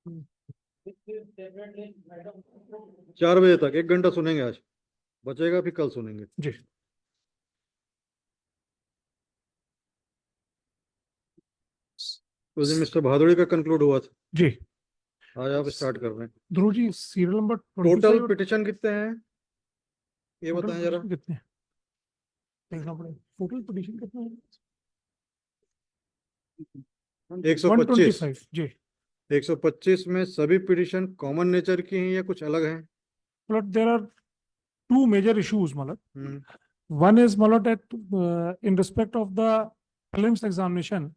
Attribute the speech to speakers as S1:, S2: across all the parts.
S1: 4 बजे तक 1 घंटा सुनेंगे आज, बचेगा फिर कल सुनेंगे
S2: जी।
S1: उस दिन मिस्टर भादुड़ी का कंक्लूड हुआ था,
S2: जी
S1: आज आप स्टार्ट कर रहे हैं।
S2: Dhruv ji, serial number
S1: total
S2: 25
S1: petition कितने हैं ये
S2: टोटल
S1: बताएं जरा।
S2: पिटिशन कितने हैं देखना पड़ेगा। टोटल पिटिशन कितने हैं?
S1: 125।
S2: 125 जी।
S1: 125 में सभी पिटिशन कॉमन नेचर की हैं या कुछ अलग हैं?
S2: मतलब there are two major issues, मतलब
S1: हम्म,
S2: one is मतलब that in respect of the prelims examination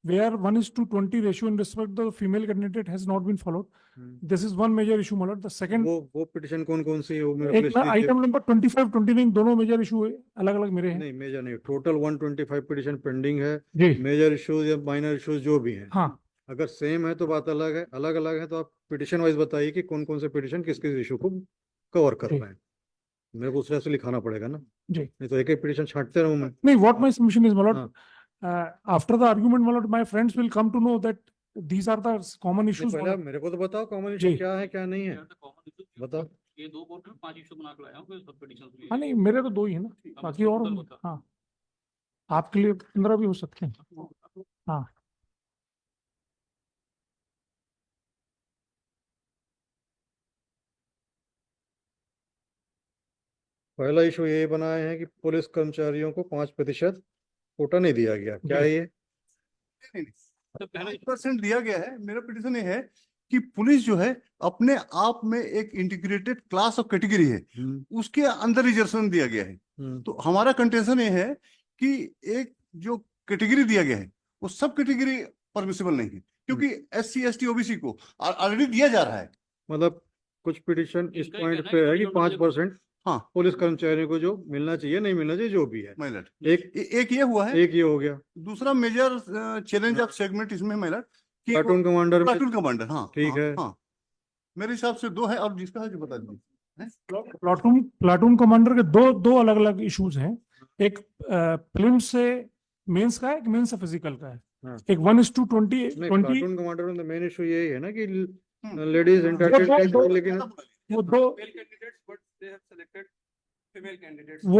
S2: where 1:20 ratio in respect to the female candidate has not been followed. This is one major issue, मतलब the second
S1: वो petition कौन कौन सी है वो मेरे को
S2: एक
S1: लिस्ट
S2: ना
S1: दीजिए।
S2: आइटम नंबर 25 29 दोनों मेजर इशू अलग अलग मेरे हैं।
S1: नहीं मेजर नहीं, टोटल 125 पिटिशन पेंडिंग है।
S2: जी
S1: मेजर इश्यूज या माइनर इश्यूज जो भी हैं,
S2: हाँ
S1: अगर सेम है तो बात अलग है, अलग अलग है तो आप पिटिशन वाइज बताइए कि कौन कौन से पिटिशन किस किस इशू को कवर कर
S2: जी
S1: रहे हैं। मेरे को उस तरह से लिखाना पड़ेगा ना,
S2: जी।
S1: नहीं तो एक एक पिटिशन छांटते रहूं मैं।
S2: नहीं, what my submission is, मतलब
S1: हाँ
S2: after the argument, मतलब my friends will come to know that these are the common
S1: नहीं,
S2: issues,
S1: पहले आप
S2: मतलब
S1: मेरे को तो बताओ कॉमन इशू
S2: जी।
S1: क्या है क्या नहीं है, बताओ।
S3: ये 2 बोर्ड में 5 इशू बना के लाया हूँ, फिर सब पिटीशन के लिए।
S2: हाँ नहीं, मेरे तो 2 ही है ना, बाकी और हाँ आपके लिए 15 भी हो सकते हैं। हाँ
S1: पहला इशू ये बनाए हैं कि पुलिस कर्मचारियों को 5% कोटा नहीं दिया गया, क्या है ये?
S4: नहीं, 5% दिया गया है। मेरा पिटिशन ये है कि पुलिस जो है अपने आप में एक इंटीग्रेटेड क्लास ऑफ कैटेगरी है, उसके अंदर रिजर्वेशन दिया गया है। तो हमारा कंटेंशन ये है कि एक जो कैटेगरी दिया गया है वो सब कैटेगरी परमिसिबल नहीं है, क्योंकि SC ST OBC को ऑलरेडी दिया जा रहा है।
S1: मतलब कुछ पिटिशन इस पॉइंट पे है कि 5%
S4: हाँ
S1: पुलिस कर्मचारियों को जो मिलना चाहिए नहीं मिलना चाहिए जो भी है।
S4: एक ये हुआ है,
S1: एक ये हो गया।
S4: दूसरा मेजर चैलेंज ऑफ सेगमेंट इसमें महिला
S1: प्लाटून कमांडर
S4: हाँ
S1: ठीक है।
S4: हाँ मेरे हिसाब से 2 है, और जिसका है जो बता दीजिए।
S2: प्लाटून कमांडर के दो अलग अलग इश्यूज हैं। एक प्रीलिम्स से मेंस का है, एक मेंस से फिजिकल का है।
S1: हाँ।
S2: एक 1:20
S1: प्लाटून कमांडर में मेन इशू यही है ना कि लेडीज एंटाइटल्ड, लेकिन
S2: वो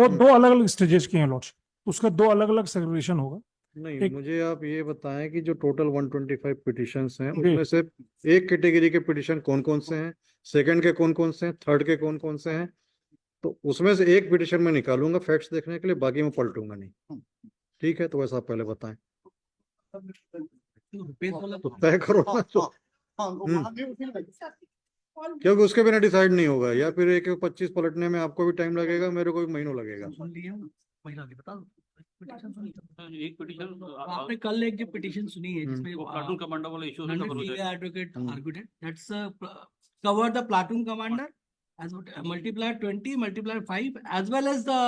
S2: 2 अलग अलग स्टेजेस के हैं लॉर्ड्स, उसका 2 अलग अलग सेग्रीगेशन होगा।
S1: नहीं मुझे आप ये बताएं कि जो टोटल 125 पिटिशंस हैं उसमें से एक कैटेगरी के पिटिशन कौन कौन से हैं, सेकंड के कौन कौन से हैं, थर्ड के कौन कौन से हैं, तो उसमें से एक पिटिशन में निकालूंगा फैक्ट्स देखने के लिए, बाकी मैं पलटूंगा नहीं। ठीक है, तो वैसा आप पहले बताएं, तो तय करो ना तो। क्योंकि उसके बिना डिसाइड नहीं होगा, या फिर एक 25 पलटने में आपको भी टाइम लगेगा, मेरे को भी महीनों लगेगा।
S3: एक पिटीशन
S5: आपने कल एक जो पिटीशन सुनी है जिसमें
S3: प्लाटून कमांडर वाला इशू है,
S5: advocate argued that's cover the platoon commander as multiplier 20 multiplier 5 as well as the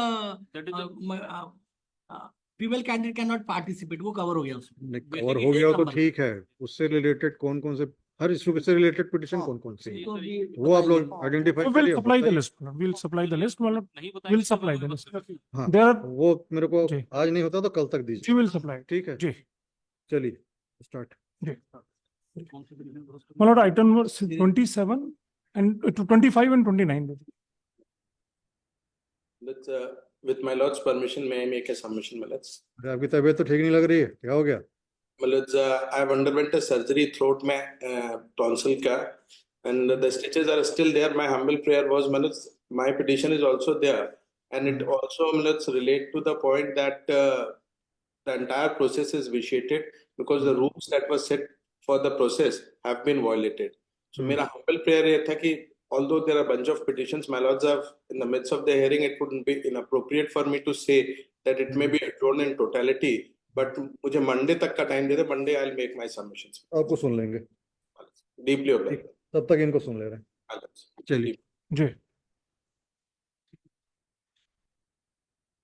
S5: female candidate cannot participate, वो कवर हो गया उसमें।
S1: कवर हो गया तो ठीक है, उससे रिलेटेड कौन कौन से, हर इशू से रिलेटेड पिटिशन कौन कौन से, वो आप लोग आइडेंटिफाई करिए।
S2: Supply the list, will supply the list, मतलब
S3: नहीं
S2: विल सप्लाई द लिस्ट।
S1: हाँ
S2: देयर
S1: वो मेरे को आज नहीं होता तो कल तक दीजिए।
S2: जी विल सप्लाई।
S1: ठीक है
S2: जी
S1: चलिए स्टार्ट।
S2: जी मतलब item number 27 and 25 and 29।
S6: With my lord's permission, may I make a submission, my lords?
S1: आपकी तबीयत तो ठीक नहीं लग रही है, क्या हो गया?
S6: My lords, I have underwent a surgery throat में tonsil का, and the stitches are still there. My humble prayer was, my lords, my petition is also there, and it also, my lords, relate to the point that the entire process is vitiated because the rules that were set for the process have been violated. So मेरा humble prayer ये था कि although there are a bunch of petitions, my lords, have in the midst of the hearing, it wouldn't be inappropriate for me to say that it may be adjourned in totality, but मुझे Monday तक का time they they, Monday I'll make my submissions.
S1: आपको सुन लेंगे,
S6: Deeply obliged.
S1: तब तक इनको सुन ले रहे हैं। चलिए
S2: जी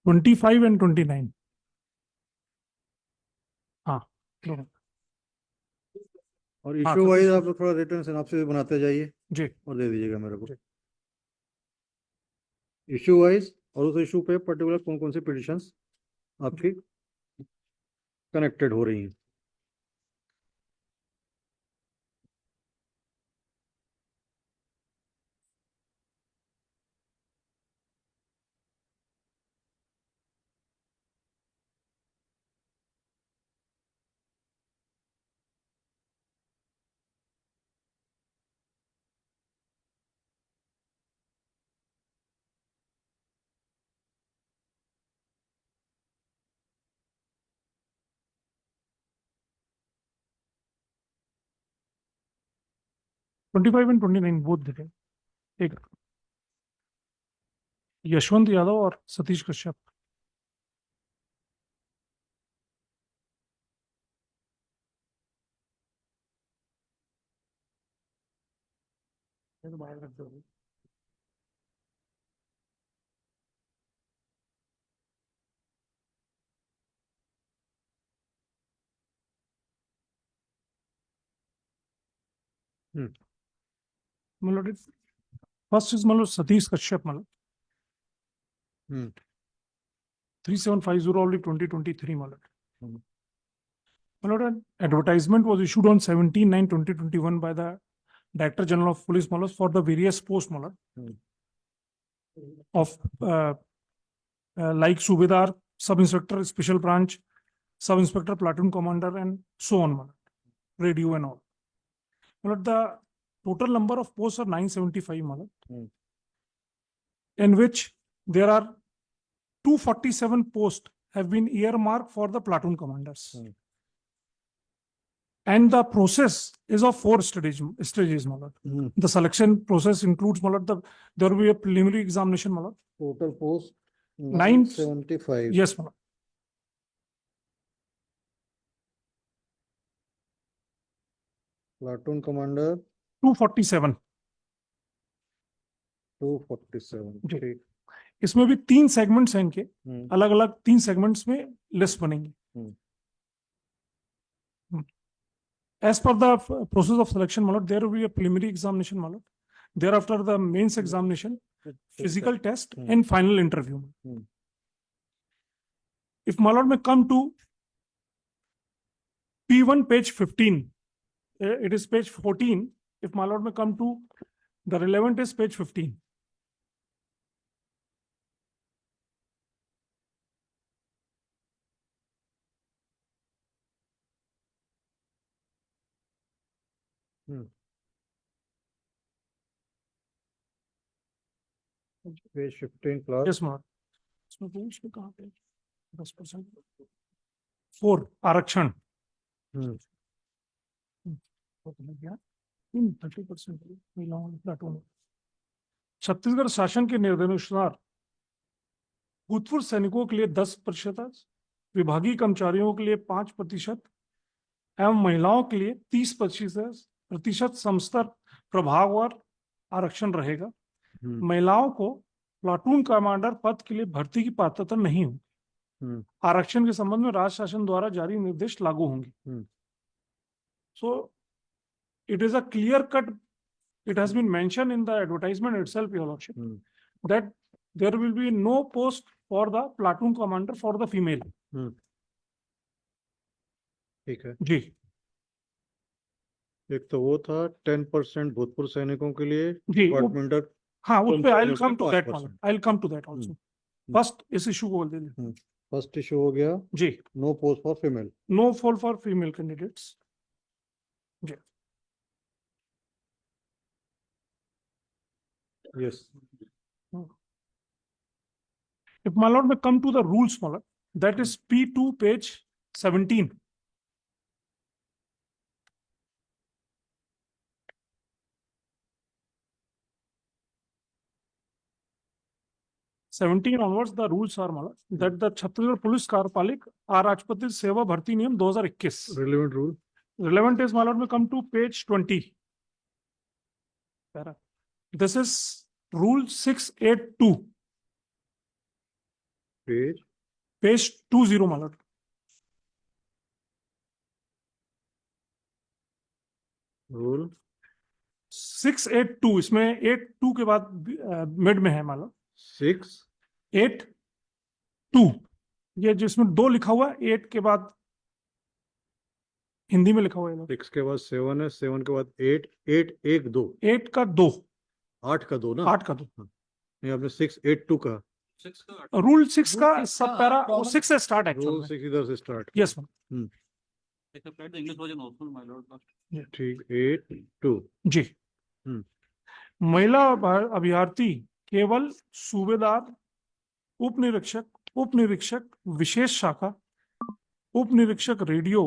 S2: 25 and 29 हाँ दोनों।
S1: और इशू वाइज आप लोग थोड़ा रिटर्न सिनॉप्सिस बनाते जाइए
S2: जी
S1: और दे दीजिएगा मेरे को इशू वाइज, और उस इशू पे पर्टिकुलर कौन कौन सी पिटिशंस आपकी कनेक्टेड हो रही हैं।
S2: 25 and 29 both detail. एक यशवंत यादव और सतीश कश्यप. बाहर रख दो. मतलब फर्स्ट इज मतलब सतीश कश्यप मतलब
S1: हम्म
S2: 3750 only 2023 मतलब
S1: Hmm.
S2: मतलब advertisement was issued on 17/9/2021 by the Director General of Police मतलब for the various posts मतलब of like Subedar, Sub Inspector, Special Branch, Sub Inspector, Platoon Commander, and so on मतलब radio and all. मतलब the total number of posts are 975 मतलब in which there are 247 posts have been earmarked for the platoon commanders. And the process is of 4 stages मतलब. The selection process includes मतलब there will be a preliminary examination मतलब.
S1: Total post
S2: 975.
S1: 975.
S2: Yes मतलब.
S1: Platoon commander
S2: 247.
S1: 247.
S2: जी.
S1: ठीक.
S2: इसमें भी 3 segments हैं इनके.
S1: हम्म
S2: अलग अलग 3 सेगमेंट्स में लिस्ट बनेंगी. As per the process of selection मतलब there will be a preliminary examination मतलब. Thereafter the mains examination, physical test and final interview. If my lord may come to P1 page 15, it is page 14. If my lord may come to the relevant is page 15.
S1: Page 15 plus.
S2: Yes, my lord. इसमें पूछ में कहाँ पे 10%. 4 आरक्षण. 30% महिलाओं platoon. Chhattisgarh शासन के निर्देशानुसार भूतपूर्व सैनिकों के लिए 10%, विभागीय कर्मचारियों के लिए 5% एवं महिलाओं के लिए 30% समस्तर प्रभागवार आरक्षण रहेगा. महिलाओं को प्लाटून कमांडर पद के लिए भर्ती की पात्रता नहीं होगी. आरक्षण के संबंध में राज्य शासन द्वारा जारी निर्देश लागू होंगे. सो it is a clear cut, it has been mentioned in the advertisement itself, your lordship, that there will be no post for the platoon commander for the female.
S1: ठीक है.
S2: जी.
S1: एक तो वो था 10% भूतपूर्व सैनिकों के लिए
S2: जी.
S1: डिपार्टमेंटल.
S2: हाँ, उस पे I'll
S1: कर्मचारियों
S2: come
S1: के
S2: to that
S1: 5%.
S2: one. I'll come to that also. First इस issue को बोल दीजिए.
S1: फर्स्ट इशू हो गया
S2: जी.
S1: No post for female.
S2: No fall for female candidates. जी.
S1: Yes.
S2: If my lord may come to the rules, my lord, that is P2 page 17. onwards, the rules are my lord, that the Chhattisgarh Police कार्यपालिक are राष्ट्रपति सेवा भर्ती नियम 2021.
S1: Relevant rule.
S2: Relevant is my lord may come to page 20. This is rule 682.
S1: Page
S2: Page 20 my lord.
S1: Rule
S2: 682 इसमें 82 के बाद mid में है मान लो 682. ये जिसमें 2 लिखा हुआ है 8 के बाद हिंदी में लिखा हुआ है
S1: 6 के बाद 7 है. 7 के बाद 8. 8 1 2.
S2: 8 का 2.
S1: 8 का 2 ना.
S2: 8 का 2.
S1: नहीं आपने 682 का.
S3: 6 का
S2: रूल 6 का सब पैरा 6 से स्टार्ट
S1: रूल
S2: एक्चुअली.
S1: 6 इधर से start.
S2: Yes ma'am.
S3: applied the English version also, my lord.
S1: ठीक. 8 2.
S2: जी. महिला अभ्यर्थी केवल सूबेदार, उप निरीक्षक विशेष शाखा, उप निरीक्षक रेडियो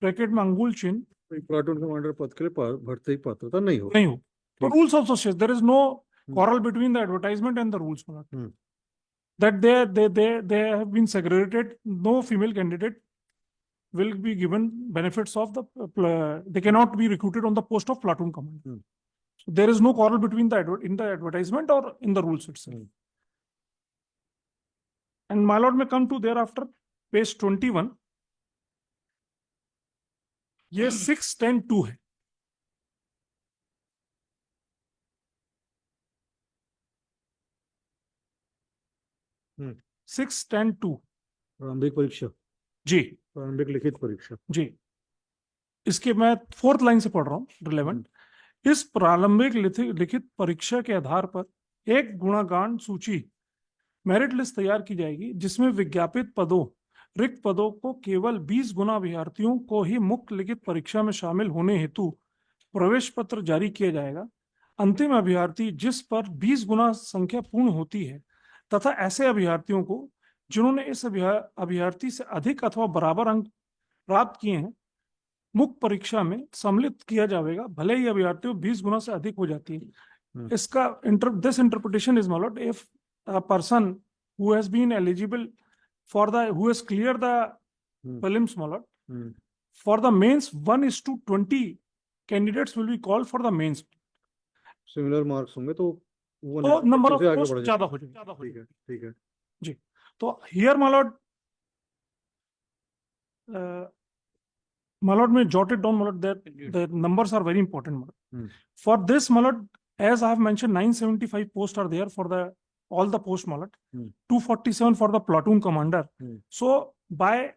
S2: ब्रैकेट में अंगुल चिन्ह
S1: प्लाटून कमांडर पद के लिए भर्ती पात्रता नहीं हो।
S2: नहीं हो तो
S1: ठीक।
S2: rules also says there is no
S1: Hmm.
S2: quarrel between the advertisement and the rules, my lord.
S1: Hmm.
S2: That they have been segregated. No female candidate will be given benefits of the they cannot be recruited on the post of platoon commander.
S1: Hmm.
S2: So there is no quarrel between in the advertisement or in the rules itself.
S1: Hmm.
S2: And my lord may come to thereafter page 21. ये 610(2) है.
S1: हम्म।
S2: 610(2)
S1: प्रारंभिक परीक्षा,
S2: जी
S1: प्रारंभिक लिखित परीक्षा।
S2: जी इसके मैं 4th line से पढ़ रहा हूँ रिलेवेंट। इस प्रारंभिक लिखित परीक्षा के आधार पर एक गुणागान सूची मेरिट लिस्ट तैयार की जाएगी जिसमें विज्ञापित पदों रिक्त पदों को केवल 20 गुना अभ्यर्थियों को ही मुक्त लिखित परीक्षा में शामिल होने हेतु प्रवेश पत्र जारी किया जाएगा। अंतिम अभ्यर्थी जिस पर 20 गुना संख्या पूर्ण होती है तथा ऐसे अभ्यर्थियों को जिन्होंने इस अभ्यर्थी से अधिक अथवा बराबर अंक प्राप्त किए हैं मुक्त परीक्षा में सम्मिलित किया जाएगा, भले ही अभ्यर्थियों 20 गुना से अधिक हो जाती है। इसका this interpretation is my Lord, if a person who has been eligible for who has cleared the prelims, my lord, for the mains 1:20 candidates will be called for the mains.
S1: Similar marks होंगे तो
S2: तो number of
S1: से आगे
S2: post
S1: बढ़
S2: ज्यादा
S1: जाएगा।
S2: हो जाएगा।
S1: ठीक है, ठीक है।
S2: जी तो here my lord may jot it down, my lord, that the numbers are very important, my lord. For this, my lord, as I have mentioned, 975 posts are there for the all the post, my lord. 247 for the platoon commander. So by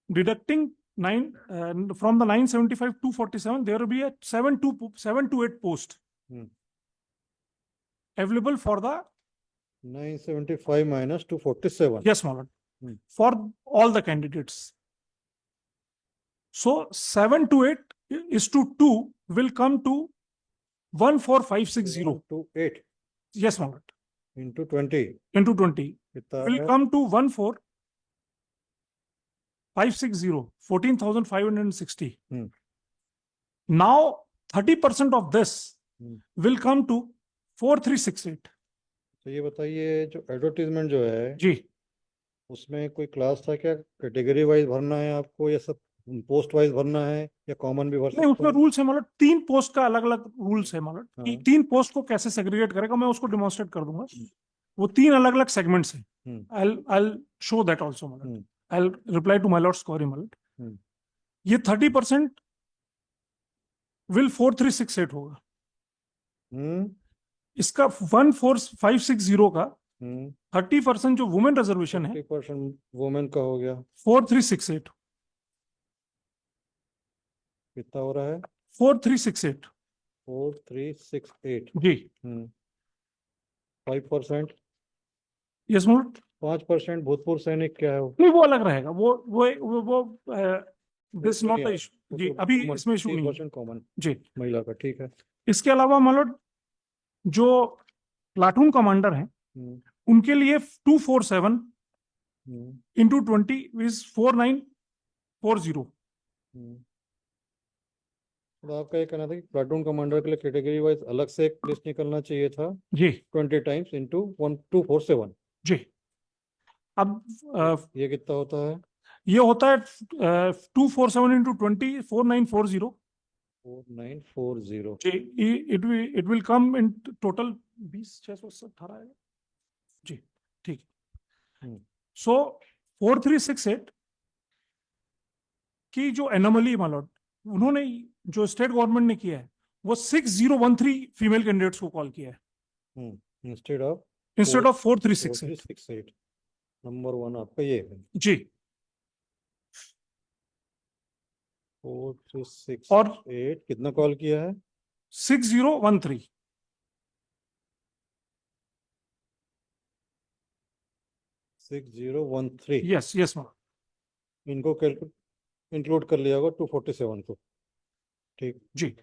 S2: deducting from the 975 247, there will be a 7 to 8 post available for the
S1: 975 minus 247.
S2: yes, my lord, for all the candidates. So 7 to 8 is to 2 will come to 14560.
S1: to 8
S2: Yes, my lord.
S1: into 20
S2: Into 20
S1: कितना
S2: will
S1: है?
S2: come to 14560, 14,560. Now 30% of this will come to 4368.
S1: तो ये बताइए, जो advertisement जो है
S2: जी
S1: उसमें कोई क्लास था क्या? कैटेगरी वाइज भरना है आपको या सब पोस्ट वाइज भरना है या कॉमन भी भर
S2: नहीं, उसमें रूल्स है, मतलब 3 पोस्ट का अलग अलग रूल्स है, मतलब
S1: हाँ।
S2: 3 पोस्ट को कैसे सेग्रीगेट करेगा मैं उसको डेमोन्स्ट्रेट कर दूंगा। वो 3 अलग अलग सेगमेंट्स हैं। I'll show that also, मतलब I'll reply to my lord's query, मतलब ये 30% will 4368 होगा। इसका 14560 का 30% जो वुमेन रिजर्वेशन है
S1: 30% वुमेन का हो गया,
S2: 4368
S1: कितना हो रहा है?
S2: 4368
S1: 4368
S2: जी
S1: 5%,
S2: यस मतलब
S1: 5% भूतपूर्व सैनिक क्या है वो?
S2: नहीं, वो अलग रहेगा, वो दिस नॉट द इशू जी, अभी इसमें इशू नहीं है
S1: 3% कॉमन
S2: जी।
S1: महिला का, ठीक है।
S2: इसके अलावा मतलब जो प्लाटून कमांडर हैं उनके लिए 247 into 20 is 4940।
S1: तो आपका ये कहना था कि प्लाटून कमांडर के लिए कैटेगरी वाइज अलग से एक लिस्ट निकलना चाहिए था
S2: जी
S1: 20 टाइम्स into 1247।
S2: जी अब
S1: ये कितना होता है?
S2: ये होता है 247 into 20 4940
S1: 4940
S2: जी। It will come in total 20,618 है जी, ठीक है। सो 4368 की जो एनोमली मालूम उन्होंने जो स्टेट गवर्नमेंट ने किया है वो 6013 फीमेल कैंडिडेट्स को कॉल किया है
S1: इंस्टेड ऑफ
S2: 4368
S1: नंबर 1 आपका ये है
S2: जी।
S1: 4368 कितना कॉल किया है?
S2: 6013
S1: 6013
S2: यस यस मैम,
S1: इनको इंक्लूड कर लिया होगा 247 को, ठीक
S2: जी।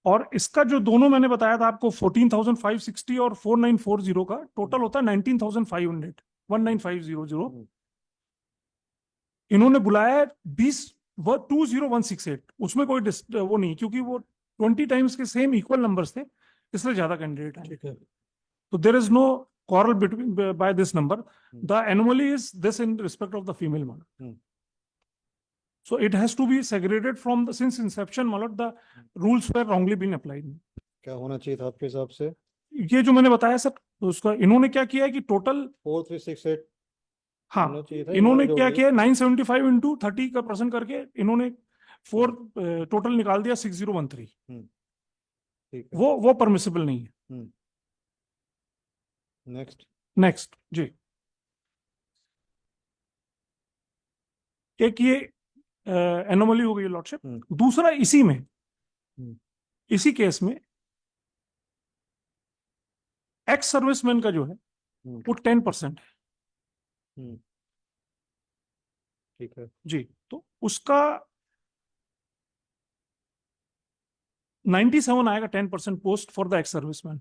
S2: और इसका जो दोनों मैंने बताया था आपको 14,560 और 4940 का टोटल होता है 19,500 19,500। इन्होंने बुलाया है 20 वो 20168 उसमें कोई वो नहीं, क्योंकि वो 20 टाइम्स के सेम इक्वल नंबर्स थे, इसलिए ज्यादा कैंडिडेट आए।
S1: ठीक है।
S2: So there is no quarrel between by this number. The anomaly is this in respect of the female model.
S1: Hmm.
S2: So it has to be segregated from the since inception model, the rules were wrongly been applied.
S1: क्या होना चाहिए था आपके हिसाब से?
S2: ये जो मैंने बताया सर, उसका इन्होंने क्या किया है कि टोटल
S1: 4368
S2: हाँ
S1: होना चाहिए था,
S2: इन्होंने
S1: इन्होंने
S2: क्या
S1: जोड़
S2: किया 975 इंटू 30 का परसेंट करके इन्होंने 4 टोटल निकाल दिया 6013।
S1: ठीक है।
S2: वो परमिसिबल नहीं है।
S1: नेक्स्ट।
S2: नेक्स्ट जी, एक ये एनोमली हो गई लॉर्डशिप। दूसरा इसी में इसी केस में एक्स सर्विसमैन का जो है वो 10% है
S1: ठीक है
S2: जी। तो उसका 97 आएगा 10% post for the ex serviceman.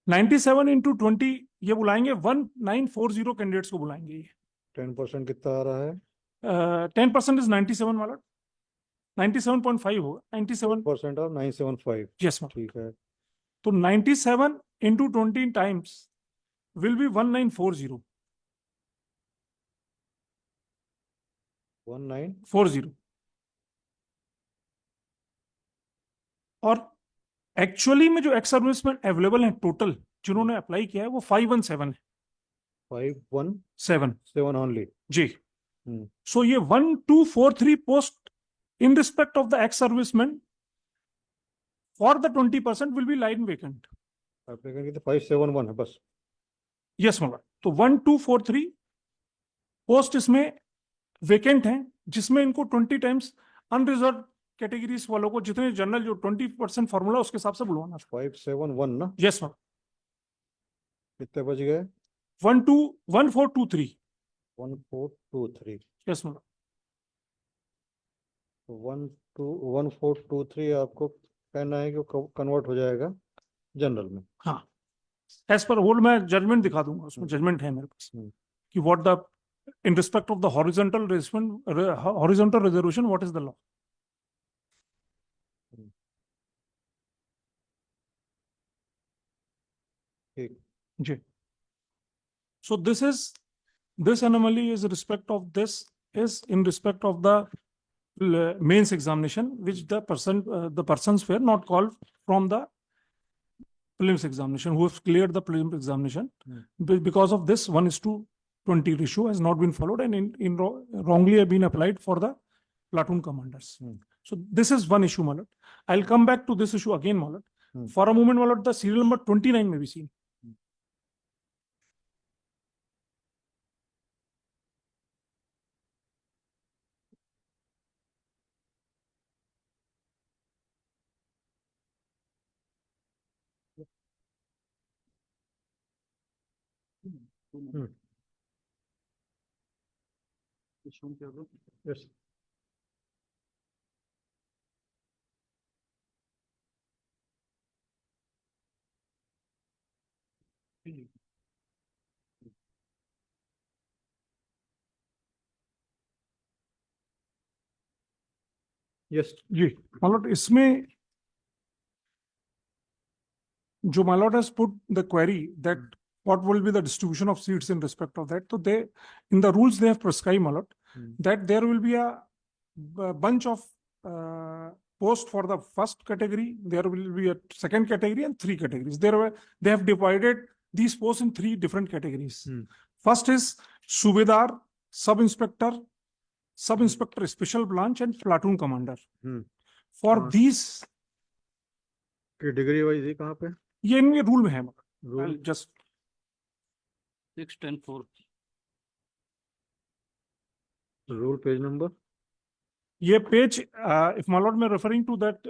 S2: 97 into 20 ये बुलाएंगे 1940 कैंडिडेट्स को बुलाएंगे ये।
S1: 10% कितना आ रहा है?
S2: 10% इज 97 वाला 97.5 होगा 97
S1: % ऑफ 975।
S2: Yes ma'am.
S1: ठीक है।
S2: तो 97 इंटू 20 टाइम्स विल बी 1940
S1: 1940।
S2: और एक्चुअली में जो एक्स सर्विसमैन अवेलेबल है टोटल जिन्होंने अप्लाई किया है वो 517 है।
S1: 517 ओनली
S2: जी। सो ये 1243 post in respect of the ex serviceman for the 20% will be line vacant.
S1: Applicant की तो 571 है बस।
S2: यस मतलब तो 1243 पोस्ट इसमें वेकेंट हैं, जिसमें इनको 20 टाइम्स अनरिजर्व कैटेगरीज वालों को जितने जनरल जो 20% फॉर्मूला उसके हिसाब से बुलवाना।
S1: 571 ना?
S2: Yes ma'am.
S1: कितने बज गए?
S2: 1423।
S1: 1423।
S2: Yes ma'am.
S1: 1423 आपको कहना है कि कन्वर्ट हो जाएगा जनरल में।
S2: हाँ एज पर होल मैं जजमेंट दिखा दूंगा, उसमें जजमेंट है मेरे पास कि what the in respect of the horizontal reservation what is the law. जी। So this anomaly is respect of this is in respect of the mains examination which the persons were not called from the prelims examination who have cleared the prelims examination. Because of this 1:20 ratio has not been followed and in wrongly have been applied for the platoon commanders. So this is one issue, my lord. I'll come back to this issue again, my lord. For a moment, my lord, the serial number 29 may be seen.
S1: Yes.
S2: Yes, जी my lord, इसमें जो my lord has put the query that what will be the distribution of seats in respect of that, so they in the rules they have prescribed, my lord, that there will be a bunch of post for the first category, there will be a second category and 3 categories. They have divided these posts in 3 different categories. First is Subedar, Sub-Inspector, Sub-Inspector Special Branch and Platoon Commander. For these
S1: degree wise ये कहाँ पे?
S2: ये इनके rule में है,
S1: rule
S2: just
S3: 610(4).
S1: Rule page number
S2: ये page if my lord मैं referring to that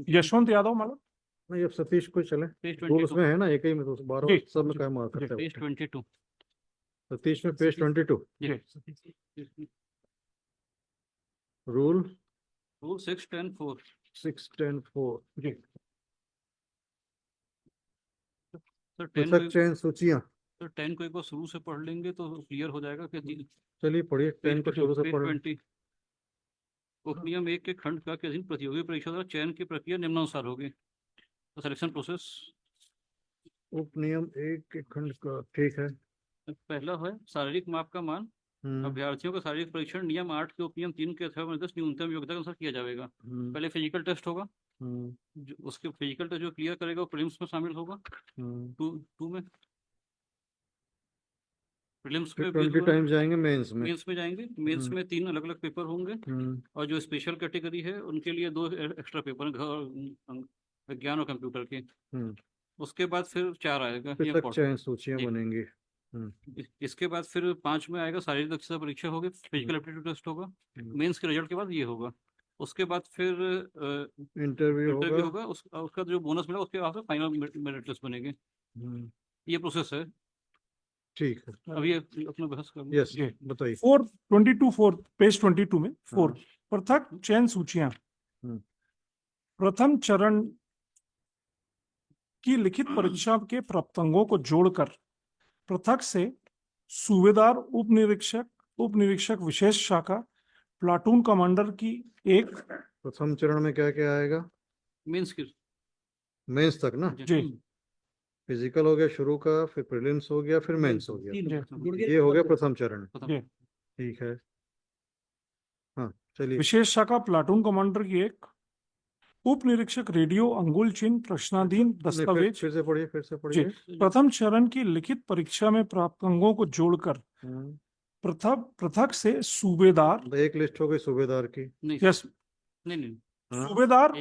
S2: Yashwant Yadav my lord.
S1: नहीं, अब सतीश को चले।
S3: Page
S1: rule
S3: 22।
S1: उसमें है ना, एक ही में तो 12
S2: जी,
S1: सब में क्या मार्क करते
S3: पेज
S1: हैं?
S3: 22।
S1: सतीश में पेज 22 रूल
S3: 610(4).
S1: 610(4).
S2: जी
S3: सर 10
S1: पृथक चयन सूचियां।
S3: तो 10 को एक बार शुरू से पढ़ लेंगे तो क्लियर हो जाएगा कि
S1: चलिए पढ़िए 10 को शुरू से
S3: पेज
S1: पढ़ें।
S3: 20 उपनियम 1 के खंड का के अधीन प्रतियोगी परीक्षा द्वारा चयन की प्रक्रिया निम्नानुसार होगी। सिलेक्शन प्रोसेस
S1: उपनियम 1 के खंड का, ठीक है।
S3: पहला है शारीरिक माप का मान। अभ्यर्थियों का शारीरिक परीक्षण नियम 8 के उपनियम 3 के अथवा निर्दिष्ट न्यूनतम योग्यता के अनुसार किया जाएगा। पहले फिजिकल टेस्ट होगा, उसके फिजिकल टेस्ट जो क्लियर करेगा वो प्रीलिम्स में शामिल होगा। टू में प्रीलिम्स में
S1: 20 टाइम जाएंगे मेंस में।
S3: मेंस में जाएंगे। मेंस में 3 अलग अलग पेपर होंगे और जो स्पेशल कैटेगरी है उनके लिए 2 एक्स्ट्रा पेपर विज्ञान और कंप्यूटर के। उसके बाद फिर 4 आएगा ये
S1: चयन सूचियां
S3: जी।
S1: बनेंगी।
S3: इसके बाद फिर 5 में आएगा शारीरिक दक्षता परीक्षा होगी, फिजिकल एप्टीट्यूड टेस्ट होगा। मेंस के रिजल्ट के बाद ये होगा। उसके बाद फिर
S1: इंटरव्यू
S3: होगा। उसका जो बोनस मिला उसके बाद फाइनल मेरिट लिस्ट बनेगी। ये प्रोसेस है।
S1: ठीक है,
S3: अभी अपना बहस कर
S1: यस बताइए।
S2: 4 पेज 22 में 4 पृथक चयन सूचियां। प्रथम चरण की लिखित परीक्षा के प्राप्तांकों को जोड़कर पृथक से सूबेदार, उप निरीक्षक विशेष शाखा, प्लाटून कमांडर की एक।
S1: प्रथम चरण में क्या क्या आएगा?
S3: मेंस की
S1: मेंस तक ना?
S2: जी
S1: फिजिकल हो गया शुरू का, फिर प्रीलिम्स हो गया, फिर मेंस हो गया। ये हो गया प्रथम चरण।
S2: जी
S1: ठीक है, हाँ चलिए।
S2: विशेष शाखा प्लाटून कमांडर की एक। उप निरीक्षक रेडियो, अंगुल चिन्ह, प्रश्नाधीन दस्तावेज।
S1: फिर से पढ़िए, फिर से
S2: जी
S1: पढ़िए।
S2: प्रथम चरण की लिखित परीक्षा में प्राप्त अंकों को जोड़कर पृथक से सूबेदार।
S1: एक लिस्ट हो गई सूबेदार की।
S2: यस
S3: नहीं
S2: सूबेदार,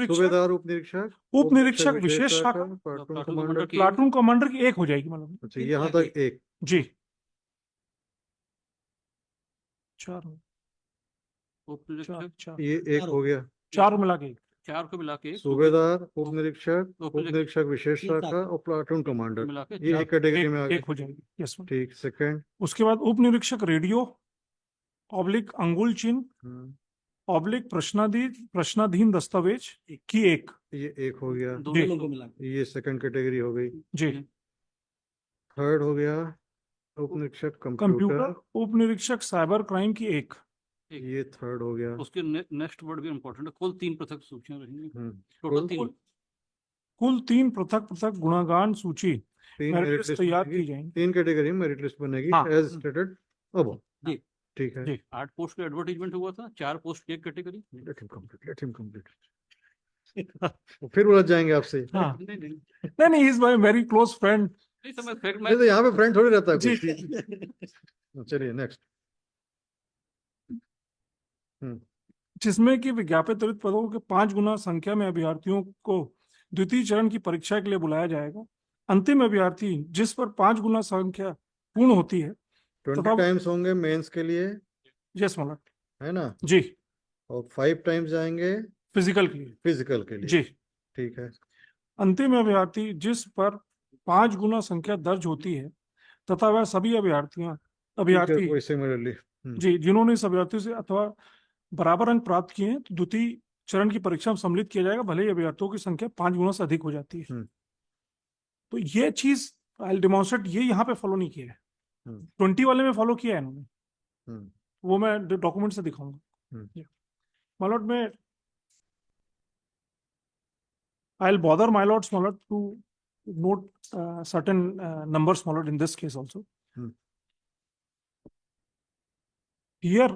S1: सूबेदार, उप निरीक्षक
S2: विशेष शाखा,
S1: प्लाटून कमांडर।
S2: प्लाटून कमांडर की एक हो जाएगी मतलब।
S1: अच्छा, यहाँ तक एक।
S2: जी 4
S1: ये एक हो गया।
S2: 4 मिला के
S3: 4 को मिला के
S1: सूबेदार, उप निरीक्षक विशेष शाखा और प्लाटून कमांडर,
S3: मिला के
S1: ये एक कैटेगरी में आ
S2: एक
S1: गए।
S2: हो जाएगी। यस
S1: ठीक, सेकंड।
S2: उसके बाद उप निरीक्षक रेडियो, ऑब्लिक अंगुल चिन्ह, ऑब्लिक प्रश्नाधीन दस्तावेज की एक।
S1: ये एक हो गया।
S5: दोनों को मिला के।
S1: ये सेकंड कैटेगरी हो गई।
S2: जी
S1: थर्ड हो गया उप निरीक्षक
S2: कंप्यूटर,
S1: कंप्यूटर,
S2: उप निरीक्षक साइबर क्राइम की एक।
S1: ये थर्ड हो गया।
S3: उसके नेक्स्ट वर्ड भी इम्पोर्टेंट है। कुल 3 पृथक सूचियां रहेंगी।
S1: कुल
S3: टोटल 3
S2: कुल 3 पृथक गुणागान सूची
S1: 3
S2: मेरिट
S1: मेरिट
S2: लिस्ट
S1: लिस्ट
S2: तैयार
S1: बनेगी।
S2: की जाएंगी।
S1: 3 कैटेगरी में मेरिट लिस्ट बनेगी
S2: हाँ।
S1: एज स्टेटेड अब।
S3: जी।
S1: ठीक है।
S2: जी
S3: 8 पोस्ट का एडवर्टाइजमेंट हुआ था, 4 पोस्ट की एक कैटेगरी।
S1: Let him complete. फिर उलझ जाएंगे आपसे।
S2: हाँ
S3: नहीं
S2: नहीं is my very close friend.
S3: तो मैं फैक्ट
S1: नहीं तो यहाँ पे फ्रेंड थोड़ी रहता है
S2: जी
S1: कोई। चलिए नेक्स्ट।
S2: जिसमें कि विज्ञापित रिक्त पदों के 5 गुना संख्या में अभ्यर्थियों को द्वितीय चरण की परीक्षा के लिए बुलाया जाएगा। अंतिम अभ्यर्थी जिस पर 5 गुना संख्या पूर्ण होती है
S1: 20 टाइम्स होंगे मेंस के लिए,
S2: यस मतलब
S1: है ना?
S2: जी,
S1: और 5 टाइम्स जाएंगे
S2: फिजिकल के लिए
S1: फिजिकल के लिए।
S2: जी।
S1: ठीक है।
S2: अंतिम अभ्यर्थी जिस पर 5 गुना संख्या दर्ज होती है तथा वह सभी अभ्यर्थी
S1: वही सिमिलरली
S2: जी जिन्होंने इस अभ्यर्थियों से अथवा बराबर अंक प्राप्त किए हैं तो द्वितीय चरण की परीक्षा में सम्मिलित किया जाएगा, भले ही अभ्यर्थियों की संख्या 5 गुना से अधिक हो जाती है। तो ये चीज आई डेमोन्स्ट्रेट, ये यहाँ पे फॉलो नहीं किया है। 20 वाले में फॉलो किया है इन्होंने, वो मैं डॉक्यूमेंट से दिखाऊंगा। मालॉट में I'll bother my lords, my lord, to note certain numbers, my lord, in this case also. Here,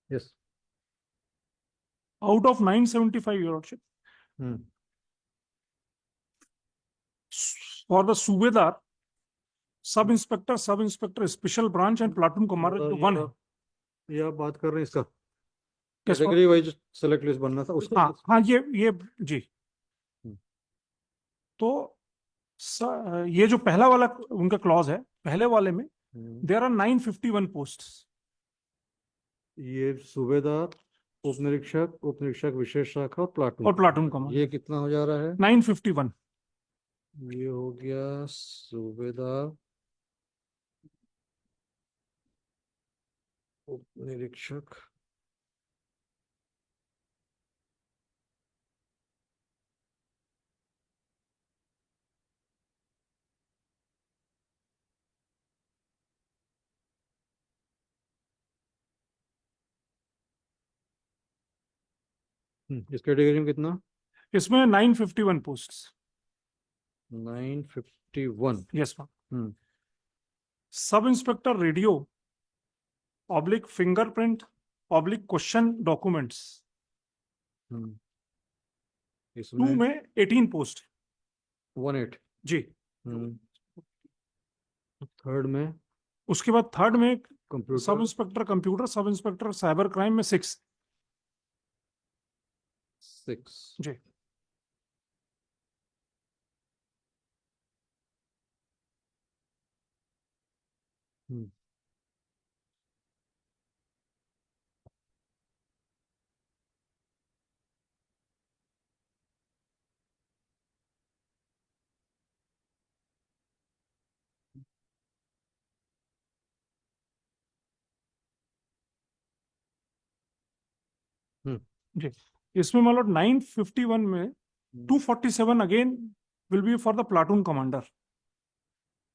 S1: yes,
S2: out of 975, your lordship, for the Subedar, sub inspector, special branch and platoon commander, one है।
S1: ये आप बात कर रहे हैं इसका
S2: किस
S1: category wise select list बनना था उसका।
S2: हाँ ये जी। तो ये जो पहला वाला उनका क्लॉज है, पहले वाले में देयर आर 951 पोस्ट्स।
S1: ये सूबेदार, उप निरीक्षक विशेष शाखा और
S2: प्लाटून कमांडर,
S1: ये कितना हो जा रहा है?
S2: 951।
S1: ये हो गया सूबेदार, उप निरीक्षक, इस कैटेगरी में कितना?
S2: इसमें 951 posts.
S1: 951।
S2: Yes ma'am.
S1: Hmm
S2: sub inspector radio oblique fingerprint oblique question documents,
S1: hmm
S2: 2
S1: इसमें
S2: में 18 पोस्ट।
S1: 18।
S2: जी।
S1: थर्ड में
S2: उसके बाद थर्ड में सब
S1: computer
S2: inspector computer, sub inspector cyber crime में 6।
S1: 6।
S2: जी।
S1: हम्म
S2: जी। इसमें मतलब 951 में 247 again will be for the platoon commander.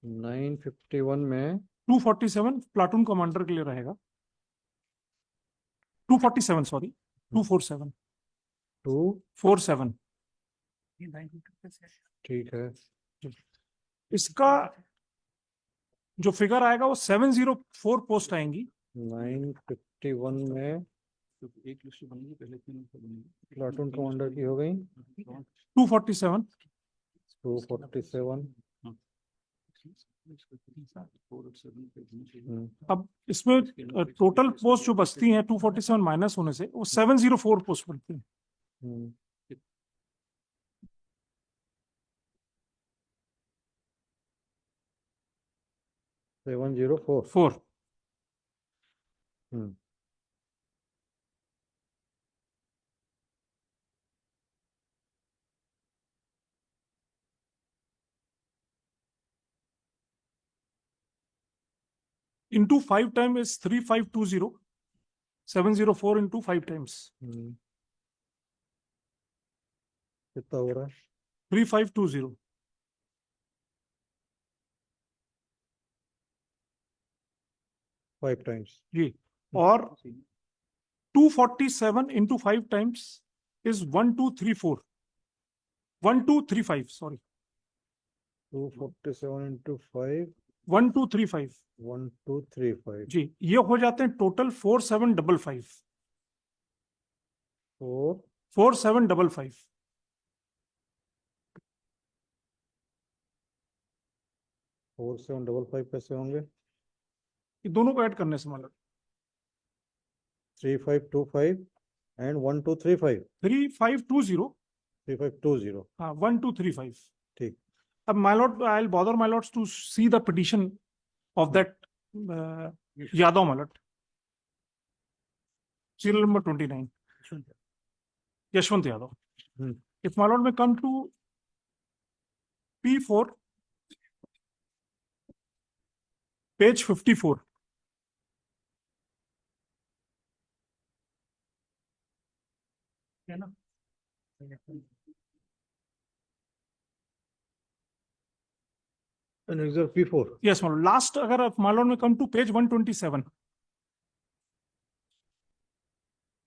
S1: 951 में
S2: 247 प्लाटून कमांडर के लिए रहेगा। 247 सॉरी, 247
S1: 2।
S2: 47।
S1: ठीक है।
S2: इसका जो फिगर आएगा वो 704 पोस्ट आएंगी।
S1: 951 में
S3: एक लिस्ट बनेगी, पहले 3 बनेगी।
S1: प्लाटून कमांडर की हो गई
S2: 247।
S1: 247।
S2: अब इसमें टोटल पोस्ट जो बचती हैं 247 माइनस होने से वो 704 पोस्ट बनती है।
S1: हम्म 704।
S2: 4।
S1: हम्म
S2: into 5 times is 3520. 704 into 5 times
S1: कितना हो रहा है?
S2: 3520।
S1: 5 टाइम्स।
S2: जी। और 247 into 5 times is 1234 1235 sorry
S1: 247 into 5
S2: 1235।
S1: 1235।
S2: जी। ये हो जाते हैं टोटल 4755।
S1: 4
S2: 4755।
S1: 4755 कैसे होंगे?
S2: ये दोनों को ऐड करने से मतलब
S1: 3525 एंड 1235।
S2: 3520।
S1: 3520।
S2: हाँ 1235।
S1: ठीक।
S2: अब my lord, I'll bother my lords to see the petition of that Yadav my lord. Serial number 29. Yashwant Yadav. If my lord may come to P4, page 54.
S1: Annexure P4।
S2: Yes, my lord. Last, अगर my lord may come to page 127,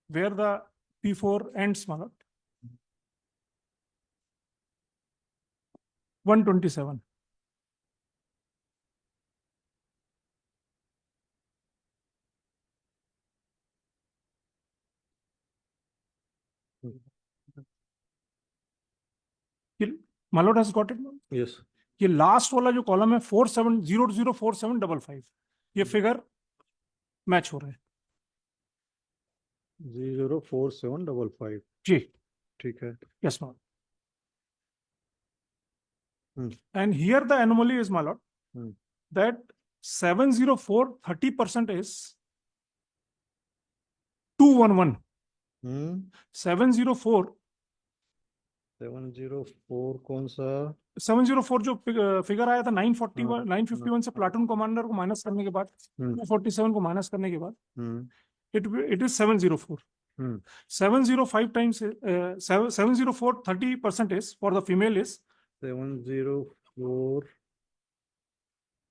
S2: where the P4 ends, my lord. 127. My lord has got it.
S1: Yes.
S2: ये last वाला जो column है 47004755, ये figure match हो रहे हैं।
S1: 04755।
S2: जी।
S1: ठीक है।
S2: Yes, my lord. And here the anomaly is, my lord, that 704 30% is 211. 704
S1: 704 कौन सा?
S2: 704 जो फिगर आया था 941 951 से प्लाटून कमांडर को माइनस करने के बाद 247 को माइनस करने के बाद it is 704. 705 times 704 30% is for the female is
S1: 704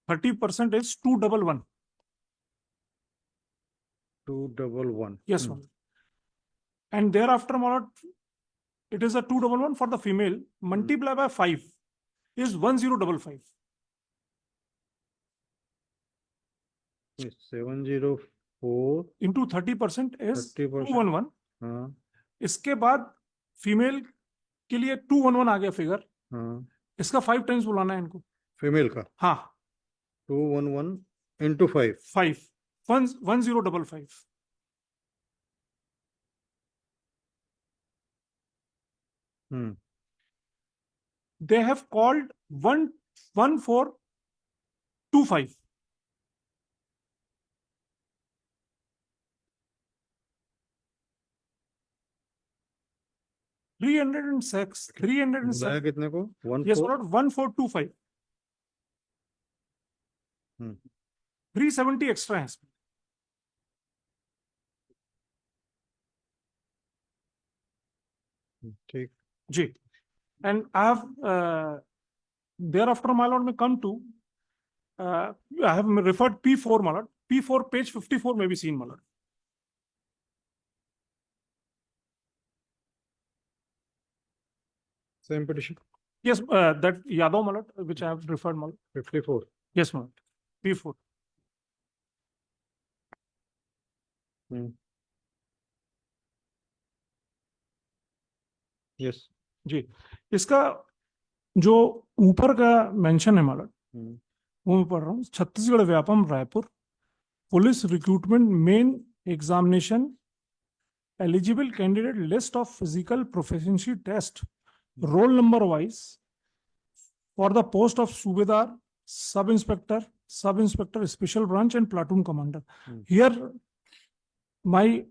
S2: 30% is 211.
S1: 211।
S2: Yes, ma'am. and thereafter, my lord, it is a 211 for the female. Multiply by 5 is 1055.
S1: 704
S2: Into 30% is
S1: 30%.
S2: 211.
S1: हाँ
S2: इसके बाद फीमेल के लिए 211 आ गया फिगर.
S1: हाँ
S2: इसका 5 टाइम्स बुलाना है इनको.
S1: फीमेल का
S2: हाँ,
S1: 211 into 5
S2: 5 1055. They have called 1425. Three hundred and six.
S1: बुलाया कितने को
S2: Yes,
S1: 14
S2: Lord, 1425. 370 extra है इसमें.
S1: ठीक
S2: जी. And I have thereafter, my lord, may come to I have referred P4, my lord. P4 page 54 may be seen, my lord.
S1: Same petition
S2: Yes, that Yadav, my lord, which I have referred, my lord.
S1: 54
S2: Yes, my lord. P4.
S1: Yes
S2: जी. इसका जो ऊपर का mention है, my lord, वो मैं पढ़ रहा हूँ. Chhattisgarh Vyapam Raipur police recruitment main examination eligible candidate list of physical proficiency test roll number wise for the post of subedar, sub inspector, special branch and platoon commander. Here my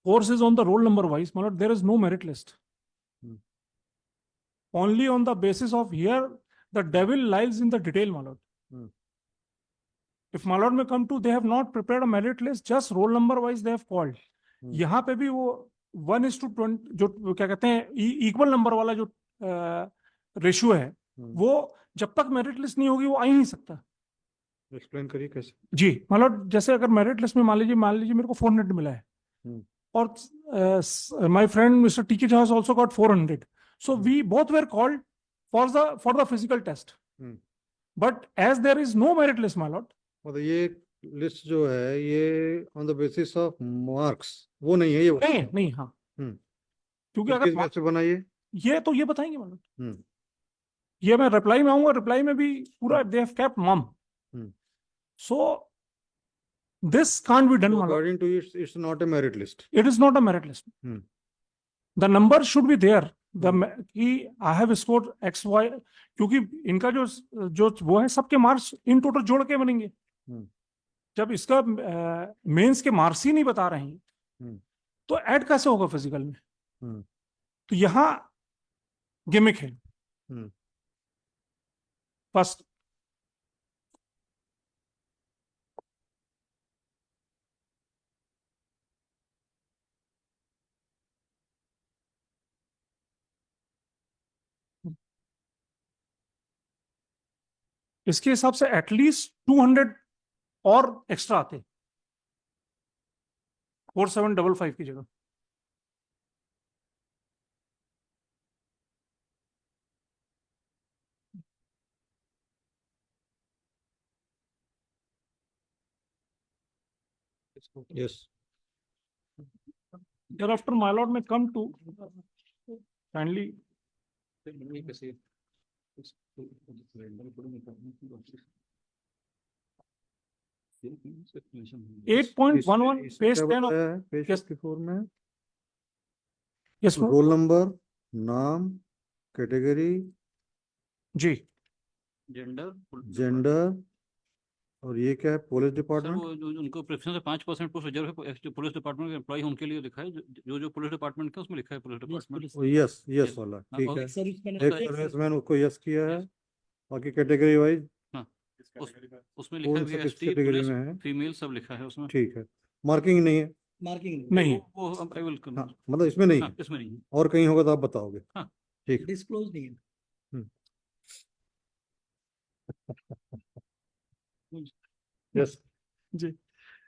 S2: course is on the roll number wise, my lord. There is no merit list. Only on the basis of here the devil lies in the detail, my lord. If my lord may come to, they have not prepared a merit list, just roll number wise they have called. यहाँ पे भी वो 1:20 जो क्या कहते हैं equal number वाला जो रेशियो है, वो जब तक मेरिट लिस्ट नहीं होगी वो आ ही नहीं सकता.
S1: एक्सप्लेन करिए कैसे.
S2: जी, मतलब जैसे अगर मेरिट लिस्ट में मान लीजिए मेरे को 400 मिला है और my friend mister TK Jha has also got 400, so we both were called for the physical test, but as there is no merit list, my lord.
S1: मतलब ये लिस्ट जो है ये on the basis of marks वो नहीं है, ये
S2: नहीं. हाँ, क्योंकि
S1: किस
S2: अगर
S1: बेस पे बनाइए
S2: ये तो ये बताएंगे मतलब. ये मैं रिप्लाई में आऊंगा, रिप्लाई में भी पूरा दे have kept mm. So this can't be done.
S1: According to it's not a merit list.
S2: It is not a merit list. The number should be there कि I have scored X Y, क्योंकि इनका जो वो है सबके marks in total जोड़ के बनेंगे. जब इसका मेंस के मार्क्स ही नहीं बता रहे हैं तो ऐड कैसे होगा फिजिकल में. तो यहां गिमिक है. फर्स्ट इसके हिसाब से एटलीस्ट 200 और एक्स्ट्रा आते 4755 की जगह.
S1: Yes.
S2: Thereafter, my lord may come to kindly. 8.11 page 10 of
S1: page
S2: yes.
S1: 54 में
S2: yes ma'am.
S1: रोल नंबर, नाम, कैटेगरी,
S2: जी,
S1: जेंडर और ये क्या है पुलिस
S3: सर
S1: डिपार्टमेंट.
S3: वो जो उनको प्रेफरेंस है 5% पोस्ट रिजर्व है, जो पुलिस डिपार्टमेंट के एम्प्लॉय उनके लिए लिखा है, जो पुलिस डिपार्टमेंट का उसमें लिखा है police department.
S1: Yes yes
S3: Yes.
S1: वाला
S3: हाँ,
S1: ठीक
S3: और
S1: है.
S5: सर्विसमैन
S1: एक सर्विसमैन उसको यस किया है, बाकी कैटेगरी वाइज
S3: उसमें लिखा
S1: कौन सा
S3: है
S1: किस
S3: एसटी
S1: कैटेगरी
S3: पुलिस
S1: में है.
S3: फीमेल सब लिखा है उसमें.
S1: ठीक है. मार्किंग नहीं है.
S5: मार्किंग
S2: नहीं है.
S3: वो आई विल
S1: हाँ मतलब इसमें नहीं है.
S3: इसमें नहीं है.
S1: और कहीं होगा तो आप बताओगे.
S3: हाँ.
S1: ठीक.
S5: डिस्क्लोज नहीं है.
S1: यस
S2: जी.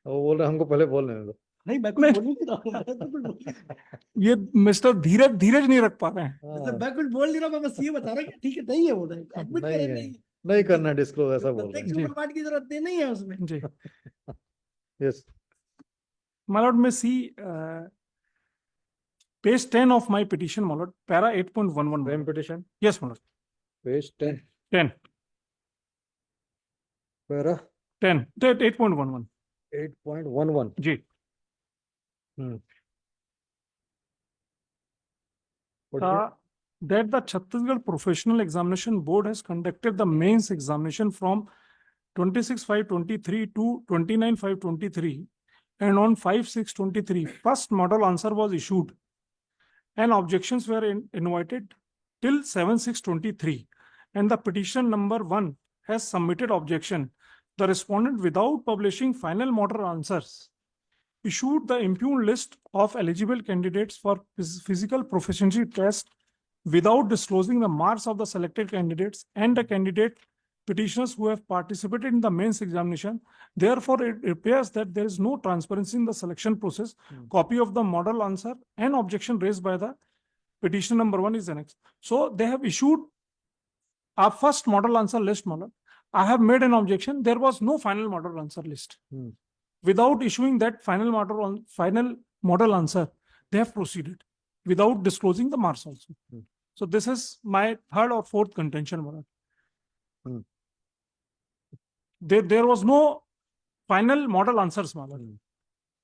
S1: वो बोल रहे हमको पहले बोलने दो.
S5: नहीं मैं
S2: नहीं।
S5: कुछ बोल नहीं रहा हूँ, मैं तो कुछ बोल नहीं रहा हूँ।
S2: ये मिस्टर धीरज धीरज नहीं रख पा रहे हैं।
S5: मतलब मैं कुछ बोल नहीं रहा, मैं बस ये बता रहा हूँ कि ठीक है, नहीं है वो, एडमिट
S1: नहीं
S5: करें,
S1: है,
S5: नहीं है।
S1: नहीं करना डिस्क्लोज, ऐसा बोल रहे
S5: प्रत्यक्ष
S1: हैं।
S2: जी।
S5: प्रमाण की जरूरत नहीं है उसमें।
S2: जी।
S1: Yes,
S2: My lord, may see page 10 of my petition, my lord, para 8.11.
S1: Same petition,
S2: Yes, my lord.
S1: Page 10,
S2: 10.
S1: Para
S2: 10. 8.11.
S1: 8.11।
S2: जी। That the Chhattisgarh Professional Examination Board has conducted the mains examination from 26/5/23 to 29/5/23, and on 5/6/23, first model answer was issued, and objections were invited till 7/6/23, and the petition number 1 has submitted objection. The respondent, without publishing final model answers, issued the impugned list of eligible candidates for physical proficiency test without disclosing the marks of the selected candidates and the candidate petitioners who have participated in the mains examination. Therefore, it appears that there is no transparency in the selection process. Copy of the model answer and objection raised by the petition number 1 is annexed. So they have issued a first model answer list, model. I have made an objection. There was no final model answer list. Without issuing that final model answer, they have proceeded without disclosing the marks also. So this is my third or fourth contention, Maharaj. There was no final model answers, Maharaj.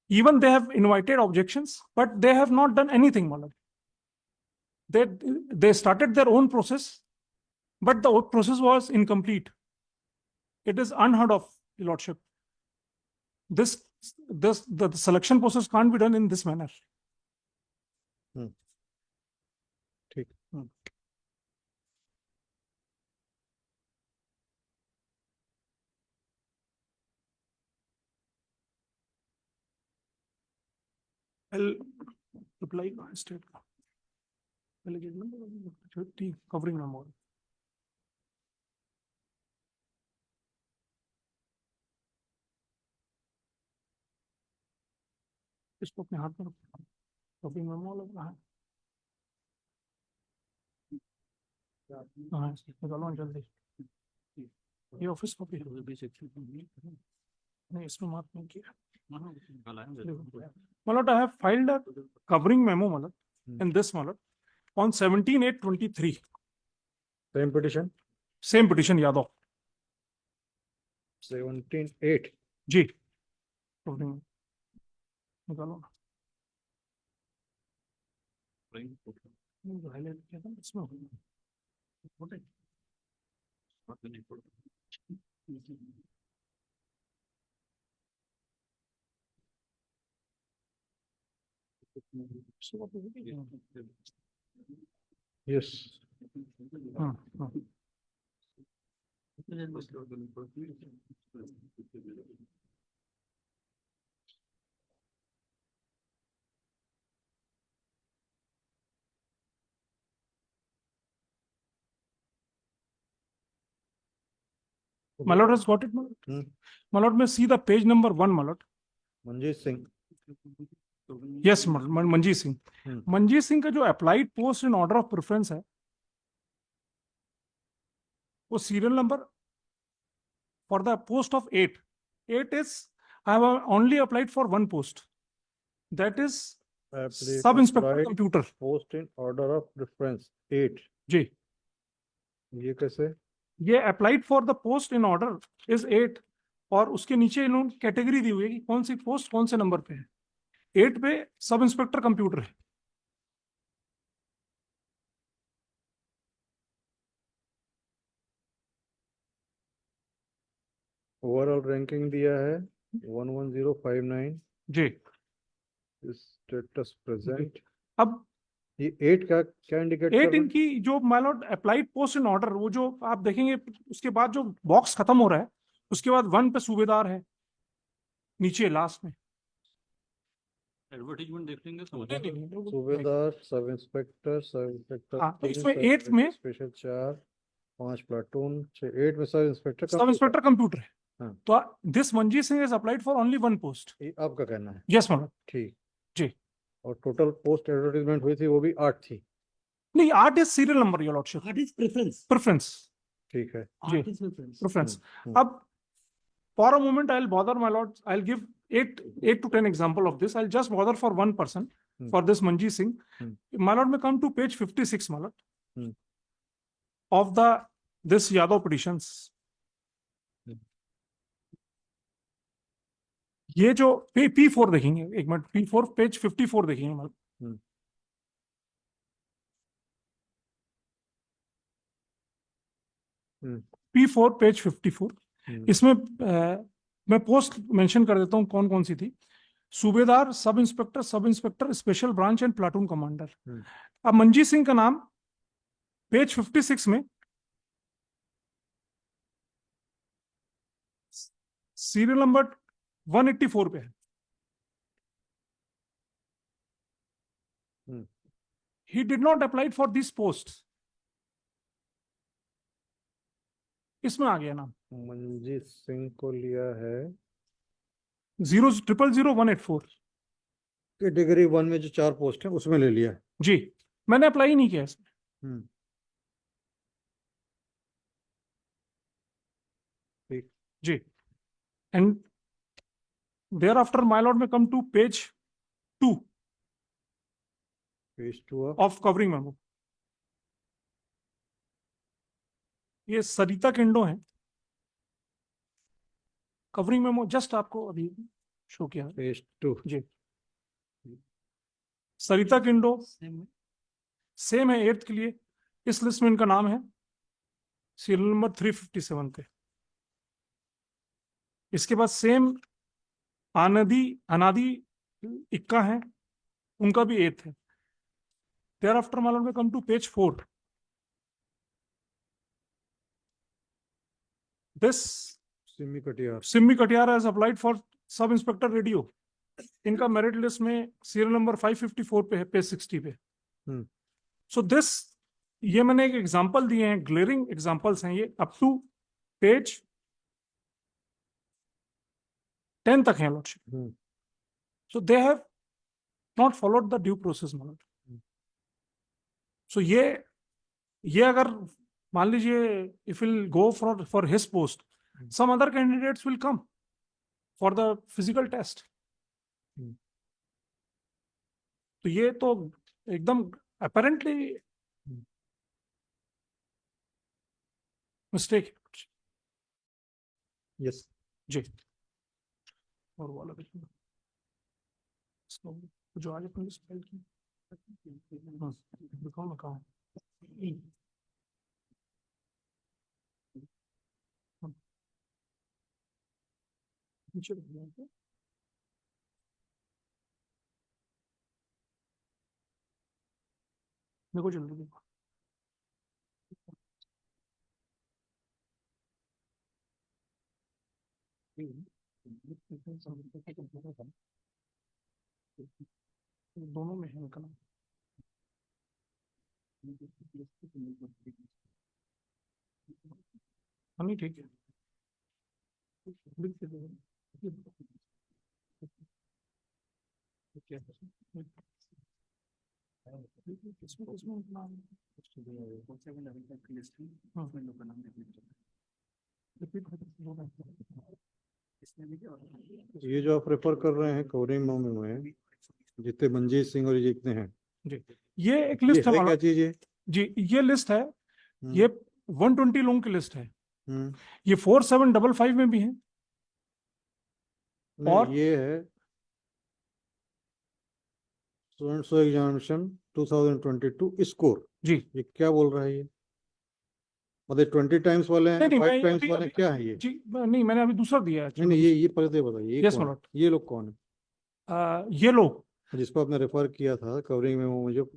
S2: Even they have invited objections, but they have not done anything, Maharaj. They started their own process, but the process was incomplete. It is unheard of, Your Lordship. The selection process can't be done in this manner.
S1: ठीक।
S2: I'll reply state covering memo. इसको अपने हाथ में रखो, copy memo लग रहा है। हाँ, निकालो जल्दी। ये ऑफिस कॉपी है। नहीं, इसमें मार्क नहीं किया। My lord, I have filed a covering memo, my lord, in this, my lord, on 17/8/23.
S1: Same petition,
S2: Same petition, Yadav.
S1: 17/8।
S2: जी। Covering memo. निकालो ना। हाईलाइट किया था इसमें।
S1: यस,
S2: हाँ, हाँ। My lord has got it, my lord. My lord, may see the page number 1, my lord.
S1: Manjeet Singh.
S2: Yes, Manjeet Singh. Manjeet Singh का जो applied post in order of preference है, वो serial number for the post of 8. 8 is, I have only applied for one post. That is sub-inspector computer.
S1: Post in order of preference 8।
S2: जी।
S1: ये कैसे?
S2: ये applied for the post in order is 8, और उसके नीचे इन्होंने category दी हुई है कि कौन सी पोस्ट कौन से नंबर पे है। 8 पे सब इंस्पेक्टर कंप्यूटर है।
S1: ओवरऑल रैंकिंग दिया है 11059।
S2: जी।
S1: Status present.
S2: अब
S1: ये 8 का क्या इंडिकेट कर
S2: 8
S1: रहा है?
S2: इनकी जो my Lord applied post in order, वो जो आप देखेंगे उसके बाद जो बॉक्स खत्म हो रहा है, उसके बाद 1 पे सूबेदार है नीचे लास्ट में।
S3: एडवर्टीजमेंट देख लेंगे समझ
S1: सूबेदार, सब इंस्पेक्टर
S2: हाँ, तो
S1: 3,
S2: इसमें
S1: सब
S2: 8 में
S1: स्पेशल 4, 5 प्लाटून, 8 में सब इंस्पेक्टर
S2: सब इंस्पेक्टर कंप्यूटर है।
S1: हाँ।
S2: तो this Manjeet Singh is applied for only one post.
S1: ये आपका कहना है?
S2: Yes my Lord.
S1: ठीक
S2: जी।
S1: और टोटल पोस्ट एडवर्टाइजमेंट हुई थी वो भी 8 थी?
S2: नहीं, 8 is serial number your lordship,
S5: What is preference?
S2: Preference,
S1: ठीक है।
S2: जी।
S5: What is preference?
S2: प्रेफरेंस।
S1: हम्म।
S2: अब for a moment I'll bother my lord, I'll give 8 to 10 example of this. I'll just bother for one person, for this Manjeet Singh. My lord, may come to page 56, my lord, of this Yadav petitions. ये जो P4 देखेंगे, एक minute, P4 page 54 देखेंगे मतलब, P4 page 54, इसमें मैं post mention कर देता हूं कौन कौन सी थी। सूबेदार, sub inspector, special branch and platoon commander. अब मंजीत सिंह का नाम पेज 56 में सीरियल नंबर 184 पे है। He did not apply for this post. इसमें आ गया नाम,
S1: मंजीत सिंह को लिया है
S2: 0000184।
S1: कैटेगरी 1 में जो 4 पोस्ट है उसमें ले लिया।
S2: जी, मैंने अप्लाई ही नहीं किया इसमें।
S1: ठीक
S2: जी। And thereafter my lord may come to page 2 of covering memo. ये सरिता किंडो है, कवरिंग मेमो जस्ट आपको अभी शो किया,
S1: पेज 2।
S2: जी। सरिता किंडो सेम है 8th के लिए। इस लिस्ट में इनका नाम है सीरियल नंबर 357 पे। इसके बाद सेम अनादि इक्का है, उनका भी 8th है। देयर आफ्टर मालूम में come to page 4। This Simmi Katiyar has applied for sub inspector radio. इनका मेरिट लिस्ट में सीरियल नंबर 554 पे है, पेज 60 पे। सो दिस, ये मैंने एक एग्जांपल दिए हैं, ग्लेरिंग एग्जांपल्स हैं ये, अप टू पेज 10 तक है lordship. So they have not followed the due process मालूम। सो ये अगर मान लीजिए if will go for his post, some other candidates will come for the physical test. तो ये तो एकदम apparently mistake है।
S1: यस
S2: जी। और वाला देखिए, इसको जो आज अपनी स्पेल की, हाँ दिखाओ ना कहाँ है। नीचे रख दिया है। मेरे को जल्दी देखो। दोनों में है इनका नाम। हाँ नहीं ठीक है, लिख दे।
S1: ये जो आप रेफर कर रहे हैं कवरिंग मेमो में जितने मंजीत सिंह और ये जितने हैं,
S2: जी, ये एक लिस्ट है
S1: क्या चीज है?
S2: जी, ये लिस्ट है, ये 120 लोगों की लिस्ट है। ये 4755 में भी है। और
S1: ये है स्टूडेंट्स एग्जामिनेशन 2022 स्कोर।
S2: जी,
S1: ये क्या बोल रहा है ये? मतलब 20 टाइम्स वाले हैं, 5 टाइम्स वाले हैं, क्या है ये?
S2: जी नहीं, मैंने अभी दूसरा दिया है।
S1: नहीं ये पहले तो बताइए,
S2: यस माय लॉर्ड।
S1: ये लोग कौन है?
S2: ये लोग
S1: जिसको आपने रेफर किया था कवरिंग मेमो में, जो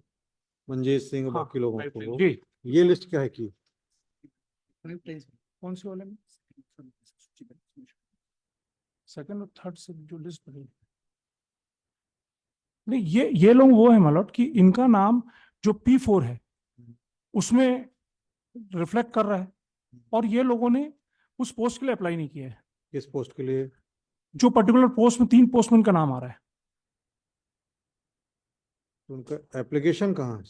S1: मंजीत सिंह और बाकी लोगों को,
S2: जी,
S1: ये लिस्ट क्या है की?
S2: कौन से वाले में? सेकंड और थर्ड से जो लिस्ट बनी। नहीं, ये लोग वो है मालूम कि इनका नाम जो P4 है उसमें रिफ्लेक्ट कर रहा है, और ये लोगों ने उस पोस्ट के लिए अप्लाई नहीं किया है।
S1: किस पोस्ट के लिए?
S2: जो पर्टिकुलर पोस्ट में 3 पोस्टमैन का नाम आ रहा है,
S1: उनका एप्लीकेशन कहाँ है?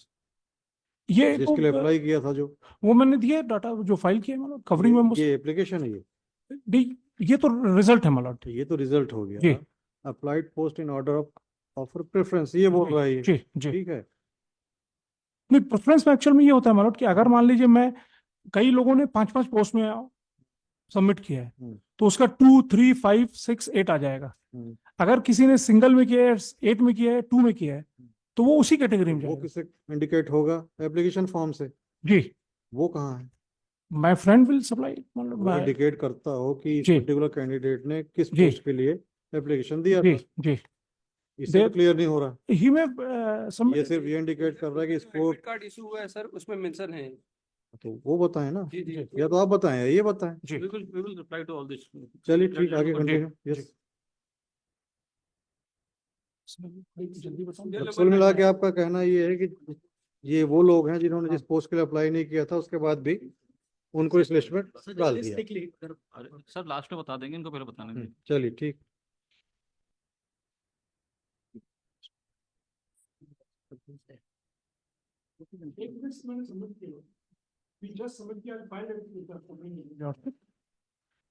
S2: ये
S1: जिसके लिए अप्लाई किया था जो,
S2: वो मैंने दिया डाटा जो फाइल किया है मतलब कवरिंग में
S1: ये एप्लीकेशन है ये?
S2: नहीं, ये तो रिजल्ट है मतलब।
S1: ये तो रिजल्ट हो
S2: जी।
S1: गया। Applied post in order of offer preference, ये बोल रहा है ये।
S2: जी जी।
S1: ठीक है।
S2: नहीं, प्रेफरेंस में एक्चुअल में ये होता है मतलब कि अगर मान लीजिए मैं, कई लोगों ने 5-5 पोस्ट में सबमिट किया है, तो उसका 2, 3, 5, 6, 8 आ जाएगा। अगर किसी ने सिंगल में किया है, 8 में किया है, 2 में किया है, तो वो उसी कैटेगरी में
S1: वो
S2: जाएगा।
S1: किसे इंडिकेट होगा? एप्लीकेशन फॉर्म से।
S2: जी,
S1: वो कहाँ है?
S2: माय फ्रेंड विल सप्लाई मतलब
S1: वो इंडिकेट करता हो कि इस
S2: जी।
S1: पर्टिकुलर कैंडिडेट ने किस
S2: जी।
S1: पोस्ट के लिए एप्लीकेशन दिया
S2: जी
S1: था।
S2: जी।
S1: इससे तो
S2: दे-
S1: क्लियर नहीं हो रहा।
S2: ही में
S1: ये सिर्फ ये इंडिकेट कर रहा है कि इसको,
S7: एडमिट कार्ड इशू हुआ है सर, उसमें मेंशन है।
S1: तो वो बताएं ना,
S7: जी जी।
S1: या तो आप बताएं या ये बताएं।
S2: जी।
S3: we will reply to all this.
S1: चलिए ठीक, आगे
S3: जी,
S1: कंटिन्यू। यस।
S2: जल्दी बताओ।
S1: तो कुल मिला के आपका कहना ये है कि ये वो लोग हैं जिन्होंने जिस पोस्ट के लिए अप्लाई नहीं किया था, उसके बाद भी उनको इस लिस्ट में डाल दिया।
S3: अरे, सर लास्ट में बता देंगे, इनको पहले बताने दें।
S1: चलिए ठीक।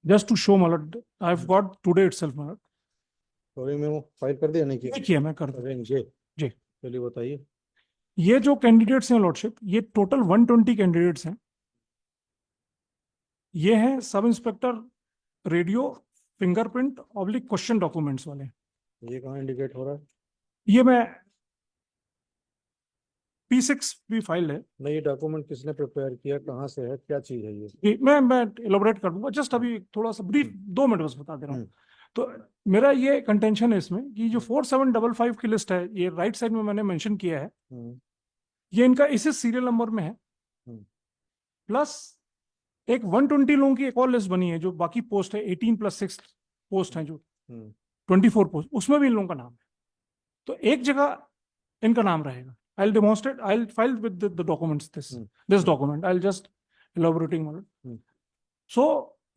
S2: Just to show मतलब, I've got today itself मतलब।
S1: सॉरी, मैं वो फाइल कर दिया नहीं किया?
S2: नहीं किया, मैं कर दूं।
S1: करेंगे।
S2: जी।
S1: चलिए बताइए।
S2: ये जो कैंडिडेट्स हैं लॉर्डशिप, ये टोटल 120 कैंडिडेट्स हैं। ये हैं सब inspector radio fingerprint oblique question documents वाले।
S1: ये कहाँ इंडिकेट हो रहा है?
S2: ये मैं P6 भी फाइल है।
S1: नहीं, ये डॉक्यूमेंट किसने प्रिपेयर किया, कहाँ से है, क्या चीज है ये?
S2: मैं एलोबरेट कर दूंगा, जस्ट अभी थोड़ा सा ब्रीफ 2 मिनट बस बता दे रहा हूँ। तो मेरा ये कंटेंशन है इसमें कि जो 4755 की लिस्ट है, ये राइट साइड में मैंने मेंशन किया है, ये इनका इसी सीरियल नंबर में है। प्लस एक 120 लोगों की एक और लिस्ट बनी है, जो बाकी पोस्ट है 18+6 पोस्ट हैं, जो 24 पोस्ट, उसमें भी इन लोगों का नाम है। तो एक जगह इनका नाम रहेगा। I'll demonstrate, I'll file with the documents this document, I'll just elaborating on it. So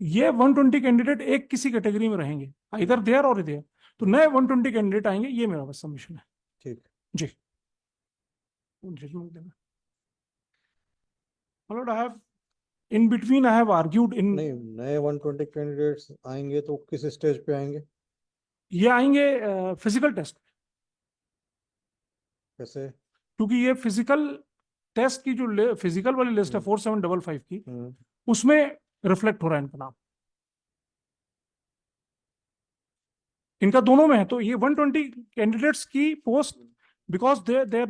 S2: ये 120 कैंडिडेट एक किसी कैटेगरी में रहेंगे, इधर देयर और इधर। तो नए 120 कैंडिडेट आएंगे, ये मेरा बस सबमिशन है।
S1: ठीक।
S2: जी। जजमेंट देना। Lord, I have in between I have argued in,
S1: नहीं, नए 120 कैंडिडेट्स आएंगे तो किस स्टेज पे आएंगे?
S2: ये आएंगे फिजिकल टेस्ट,
S1: कैसे?
S2: क्योंकि ये फिजिकल टेस्ट की जो फिजिकल वाली लिस्ट है 4755 की, उसमें रिफ्लेक्ट हो रहा है इनका नाम। इनका दोनों में है, तो ये 120 कैंडिडेट्स की post, because their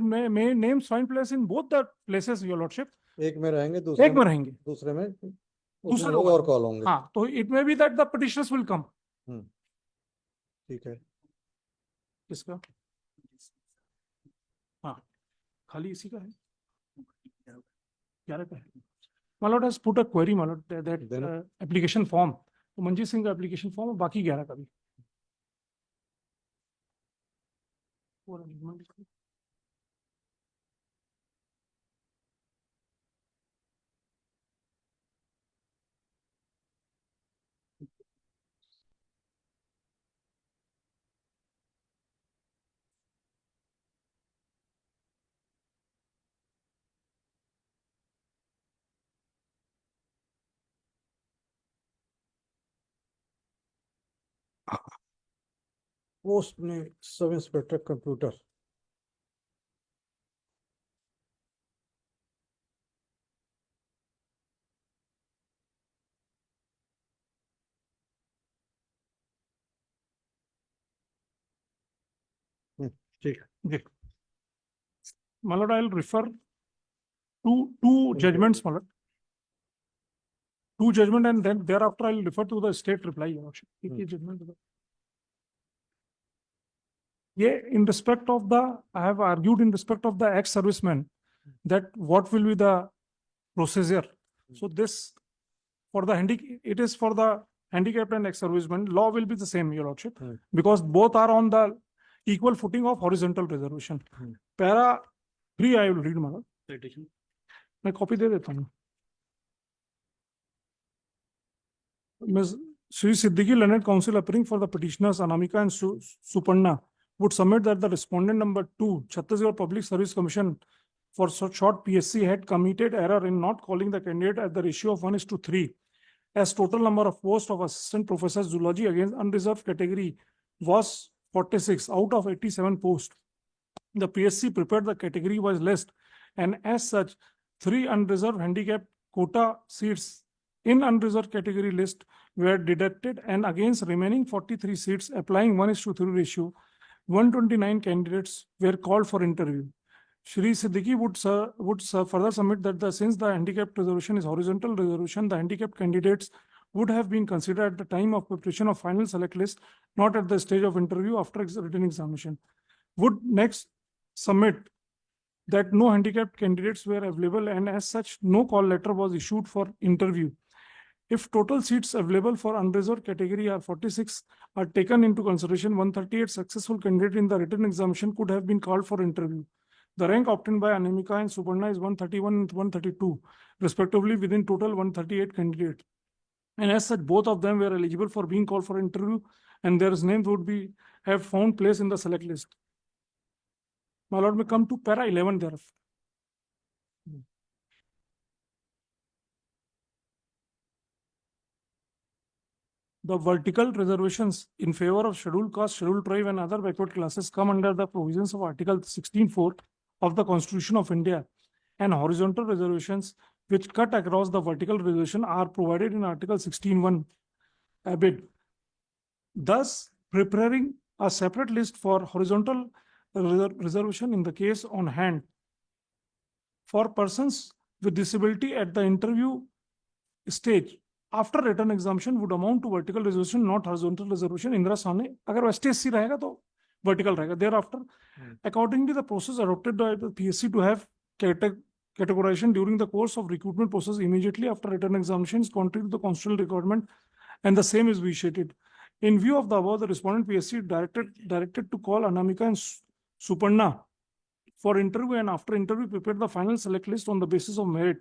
S2: names find place in both the places your lordship.
S1: एक में रहेंगे, दूसरे
S2: एक में रहेंगे,
S1: दूसरे में
S2: दूसरे
S1: लोग
S2: लोग
S1: और कॉल होंगे।
S2: हाँ, तो it may be that the petitioners will come.
S1: ठीक है।
S2: किसका? हाँ, खाली इसी का है, 11 का है। My lord has put a query, my lord, that application form, तो मंजीत सिंह का एप्लीकेशन फॉर्म और बाकी 11 का भी।
S1: पोस्ट में सब इंस्पेक्टर कंप्यूटर। ठीक।
S2: जी। My lord, I'll refer to 2 judgments, my lord. 2 judgment, and then thereafter I'll refer to the state reply, your lordship. ये judgment है। ये in respect of the, I have argued in respect of the ex-serviceman, that what will be the procedure. So this, for the it is for the handicapped and ex-serviceman, law will be the same, your lordship, because both are on the equal footing of horizontal reservation. Para 3 I will read, my lord.
S3: Citation.
S2: मैं copy दे देता हूँ। Ms. Shri Siddiqui Learned Counsel appearing for the petitioners Anamika and Suparna would submit that the respondent number 2, Chhattisgarh Public Service Commission for short PSC, had committed error in not calling the candidate at the ratio of 1:3, as total number of posts of assistant professor zoology against unreserved category was 46 out of 87 posts. The PSC prepared the category wise list, and as such, 3 unreserved handicap quota seats in unreserved category list were deducted, and against remaining 43 seats applying 1:3 ratio, 129 candidates were called for interview. Shri Siddiqui would further submit that since the handicapped reservation is horizontal reservation, the handicapped candidates would have been considered at the time of preparation of final select list, not at the stage of interview after written examination. Would next submit that no handicapped candidates were available, and as such, no call letter was issued for interview. If total seats available for unreserved category are 46 are taken into consideration, 138 successful candidates in the written examination could have been called for interview. The rank obtained by Anamika and Suparna is 131 and 132, respectively, within total 138 candidates. And as such, both of them were eligible for being called for interview, and their names would have found place in the select list. My lord, may come to para 11 thereafter. The vertical reservations in favor of scheduled caste, scheduled tribe, and other backward classes come under the provisions of Article 16(4) of the Constitution of India, and horizontal reservations which cut across the vertical reservation are provided in Article 16(1) abid. Thus, preparing a separate list for horizontal reservation in the case on hand for persons with disability at the interview stage after written examination would amount to vertical reservation, not horizontal reservation. Indra सामने अगर वो STSC रहेगा तो vertical रहेगा. Thereafter, accordingly, the process adopted by the PSC to have categorization during the course of recruitment process immediately after written examination is contrary to the constitutional requirement, and the same is vitiated. In view of the above, the respondent PSC directed to call Anamika and Suparna for interview, and after interview prepared the final select list on the basis of merit.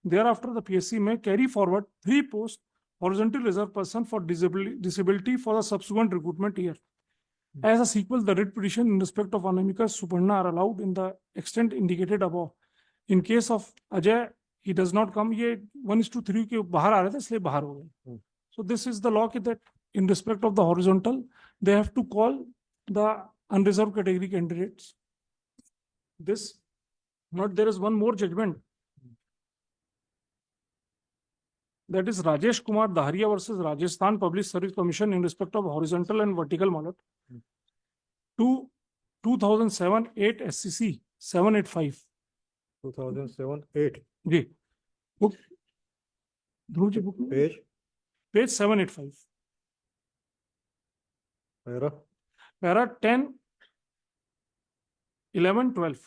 S2: Thereafter, the PSC may carry forward 3 post horizontal reserved person for disability for the subsequent recruitment year. As a sequel, the writ petition in respect of Anamika Suparna are allowed in the extent indicated above. In case of Ajay, he does not come. ये 1:3 के बाहर आ रहे थे, इसलिए बाहर हो गए. So this is the law that in respect of the horizontal, they have to call the unreserved category candidates. There is one more judgment. That is Rajesh Kumar Daharia versus Rajasthan Public Service Commission in respect of horizontal and vertical mallet. To 2007-8 SCC 785.
S1: 2007-8.
S2: Ji. Book. Dhruv ji, book. Page 785. Para 10, 11, 12.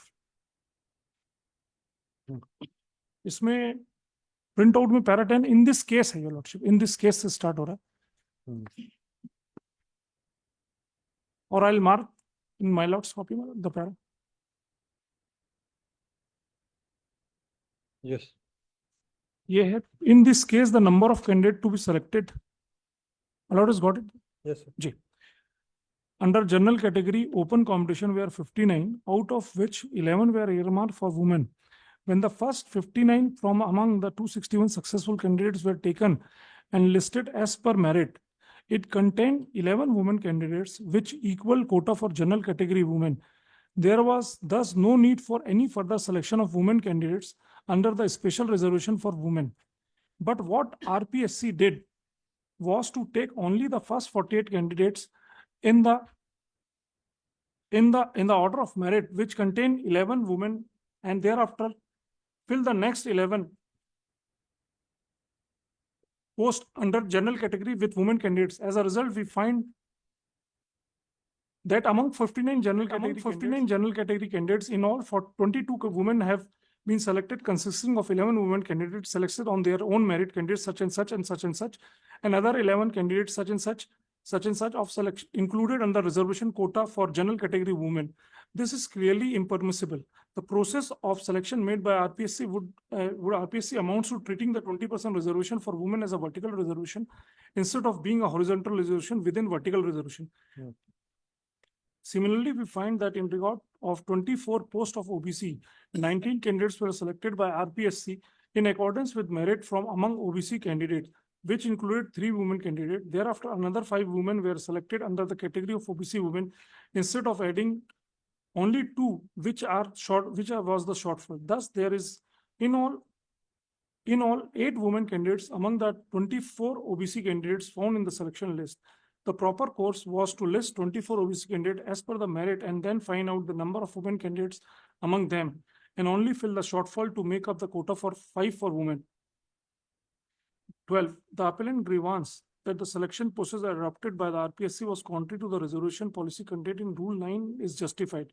S2: इसमें print out में para 10 in this case है, your lordship, in this case से start हो रहा है. और I will mark in my lord's copy the para.
S1: Yes.
S2: ये है in this case the number of candidate to be selected. My lord has got it.
S1: Yes, sir.
S2: जी. Under general category, open competition were 59, out of which 11 were earmarked for women. When the first 59 from among the 261 successful candidates were taken and listed as per merit, it contained 11 women candidates, which equal quota for general category women. There was thus no need for any further selection of women candidates under the special reservation for women. But what RPSC did was to take only the first 48 candidates in the order of merit, which contained 11 women, and thereafter fill the next 11 posts under general category with women candidates. As a result, we find that among 59 general category candidates, in all, for 22 women have been selected, consisting of 11 women candidates selected on their own merit, candidates such and such and such and such, and other 11 candidates such and such of selection included under reservation quota for general category women. This is clearly impermissible. The process of selection made by RPSC would RPSC amounts to treating the 20% reservation for women as a vertical reservation instead of being a horizontal reservation within vertical reservation. Similarly, we find that in regard of 24 posts of OBC, 19 candidates were selected by RPSC in accordance with merit from among OBC candidates, which included 3 women candidates. Thereafter, another 5 women were selected under the category of OBC women instead of adding only 2, which was the shortfall. Thus, there is in all 8 women candidates among the 24 OBC candidates found in the selection list. The proper course was to list 24 OBC candidates as per the merit and then find out the number of women candidates among them and only fill the shortfall to make up the quota for 5 for women. 12. The appellant grievance that the selection process adopted by the RPSC was contrary to the reservation policy contained in Rule 9 is justified.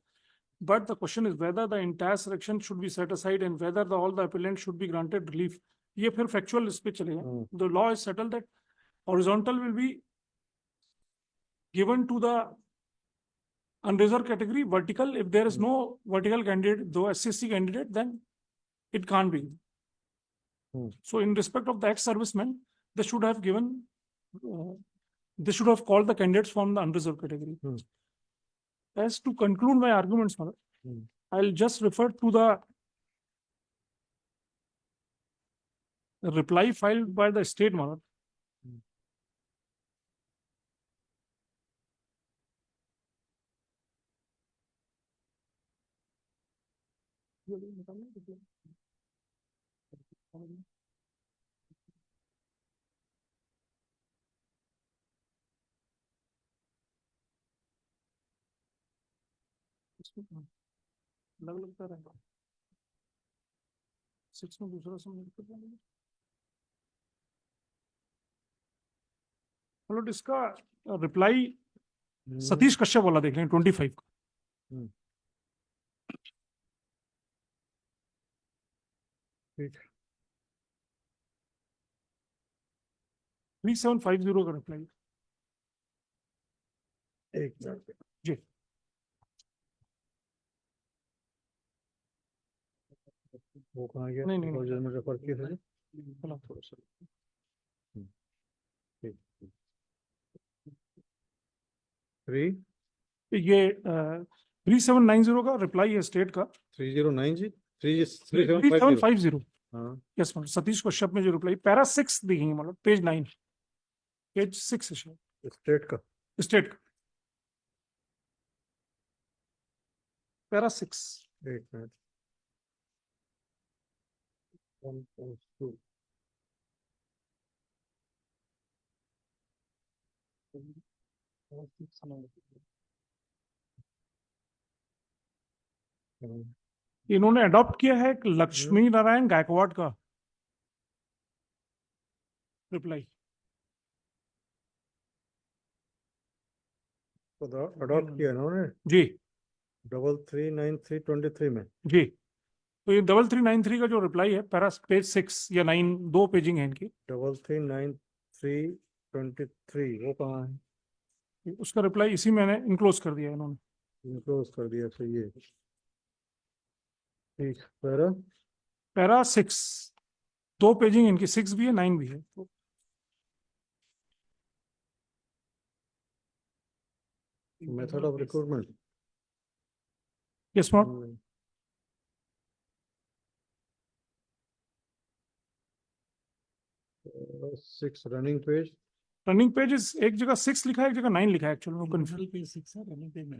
S2: But the question is whether the entire selection should be set aside and whether all the appellants should be granted relief. ये फिर factual इस पे चलेगा. The law is settled that horizontal will be given to the unreserved category, vertical, if there is no vertical candidate, though SCC candidate, then it can't be. So in respect of the ex-servicemen, they should have given, they should have called the candidates from the unreserved category. As to conclude my arguments, I'll just refer to the reply filed by the state, Madam. अलग लगता रहेगा 6 में दूसरा hello इसका reply Satish Kashyap वाला देख लें 25 का
S1: ठीक
S2: 3750 का रिप्लाई
S1: एक मिनट
S2: जी
S1: वो कहाँ गया?
S2: नहीं, नहीं, नहीं।
S1: प्रोविजन में रेफर किए थे
S2: थोड़ा सा
S1: ठीक 3
S2: ये 3790 का रिप्लाई है स्टेट का
S1: 309 जी 3750
S2: 3750
S1: हाँ
S2: यस मैम सतीश कश्यप में जो रिप्लाई पैरा 6 देखेंगे मतलब पेज 9 पेज 6 है
S1: स्टेट का
S2: स्टेट का पैरा 6
S1: एक मिनट 1.2
S2: इन्होंने अडॉप्ट किया है लक्ष्मी नारायण गायकवाड़ का रिप्लाई
S1: अडॉप्ट किया ना उन्होंने
S2: जी
S1: 339323 में
S2: जी तो ये 3393 का जो रिप्लाई है पैरा पेज 6 या 9 2 पेजिंग है इनकी
S1: 339323 वो कहाँ है?
S2: उसका रिप्लाई इसी मैंने इनक्लोज कर दिया इन्होंने
S1: क्लोज कर दिया सही है ठीक
S2: पैरा 6 2 पेजिंग इनकी 6 भी है 9 भी है तो
S1: method of recruitment
S2: yes ma'am
S1: 6 running page
S2: इस एक जगह 6 लिखा है एक जगह 9 लिखा है एक्चुअली इंटरनल पेज 6 है रनिंग पेज में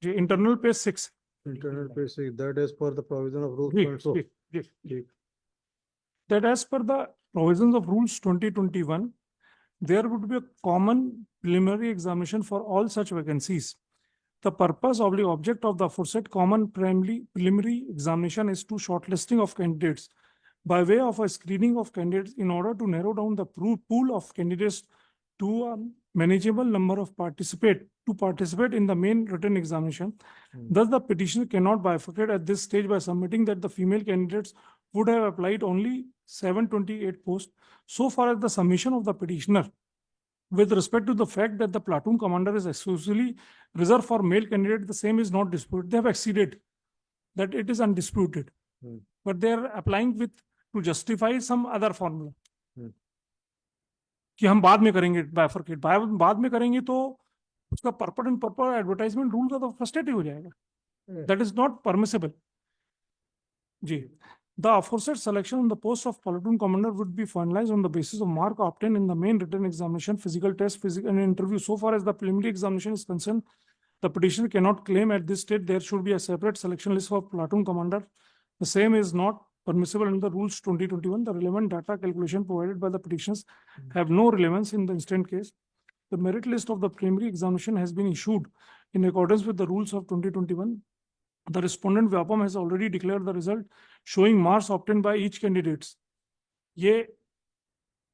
S2: जी internal page 6
S1: internal page 6 that is for the provision of rules
S2: जी,
S1: and so
S2: जी, जी. That as per the provisions of rules 2021 there would be a common preliminary examination for all such vacancies. The purpose of the object of the aforesaid common preliminary examination is to shortlisting of candidates by way of a screening of candidates in order to narrow down the pool of candidates to a manageable number of participate in the main written examination. Thus, the petitioner cannot bifurcate at this stage by submitting that the female candidates would have applied only 728 posts. So far as the submission of the petitioner with respect to the fact that the platoon commander is exclusively reserved for male candidate, the same is not disputed. They have exceeded. that it is undisputed.
S1: Hmm.
S2: But they are applying with to justify some other formula.
S1: Hmm.
S2: कि हम बाद में करेंगे bifurcate, बाद में करेंगे तो उसका purport and proper advertisement rule का तो frustrated हो जाएगा.
S1: Hmm.
S2: That is not permissible. Ji. The aforesaid selection on the post of platoon commander would be finalized on the basis of mark obtained in the main written examination, physical test, physical and interview. So far as the preliminary examination is concerned, the petitioner cannot claim at this stage there should be a separate selection list for platoon commander. The same is not permissible under the rules 2021. The relevant data calculation provided by the petitioners have no relevance in the instant case. The merit list of the preliminary examination has been issued in accordance with the rules of 2021. The respondent Vyapam has already declared the result showing marks obtained by each candidates. ये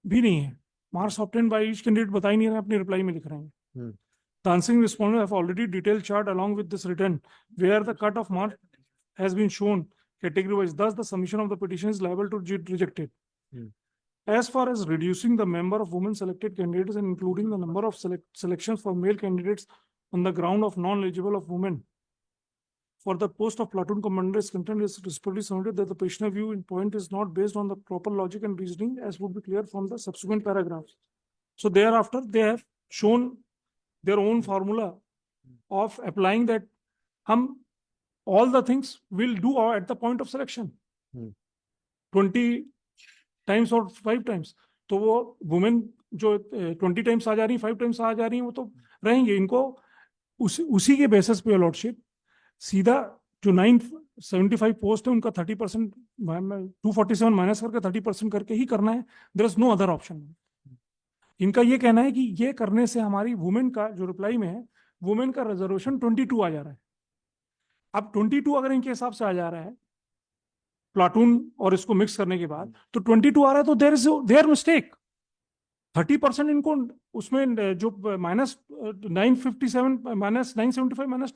S2: भी नहीं है. Marks obtained by each candidate बता ही नहीं रहे, अपनी reply में लिख रहे हैं. The answering respondents have already detailed chart along with this written where the cut of mark has been shown category wise. Thus, the submission of the petition is liable to be rejected. As far as reducing the number of women selected candidates and including the number of selections for male candidates on the ground of non-eligible of women for the post of platoon commander is concerned, is respectfully submitted that the petitioner view in point is not based on the proper logic and reasoning as would be clear from the subsequent paragraphs. So thereafter, they have shown their own formula of applying that all the things will do at the point of selection. 20 times or 5 times. तो वो women जो 20 times आ जा रही, 5 times आ जा रही, वो तो रहेंगे. इनको उसी के बेसिस पे लॉर्डशिप सीधा जो 975 पोस्ट है उनका 30% 247 माइनस करके 30% करके ही करना है. There is no other option. इनका ये कहना है कि ये करने से हमारी वुमेन का जो रिप्लाई में है, वुमेन का रिजर्वेशन 22 आ जा रहा है. अब 22 अगर इनके हिसाब से आ जा रहा है प्लाटून और इसको मिक्स करने के बाद, तो 22 आ रहा है, तो देयर मिस्टेक. 30% इनको उसमें जो माइनस 957 माइनस 975 माइनस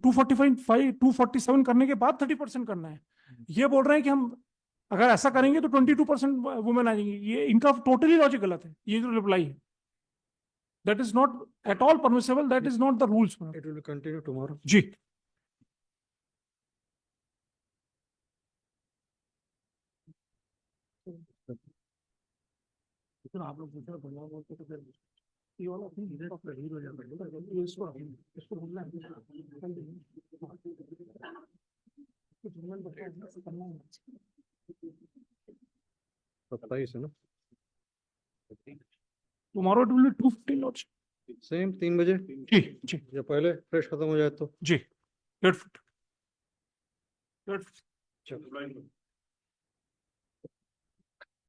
S2: 247 करने के बाद 30% करना है. ये बोल रहे हैं कि हम अगर ऐसा करेंगे तो 22% वुमेन आ जाएंगी. ये इनका टोटली लॉजिक गलत है. ये जो रिप्लाई है, that is not at all permissible. That is not the rules.
S1: It will continue tomorrow.
S2: जी. आप लोग पूछो बढ़िया बोलते तो फिर ये वाला अपनी लीडर ऑफ हीरो हो जाता है. इसको बोलना है कुछ वुमेन बच्चे करना है.
S1: 27 है ना.
S2: Tomorrow it will be 2:15 lords.
S1: Same 3 बजे.
S2: जी जी
S1: या पहले फ्रेश खत्म हो जाए तो.
S2: जी. लेट्स
S1: चलो.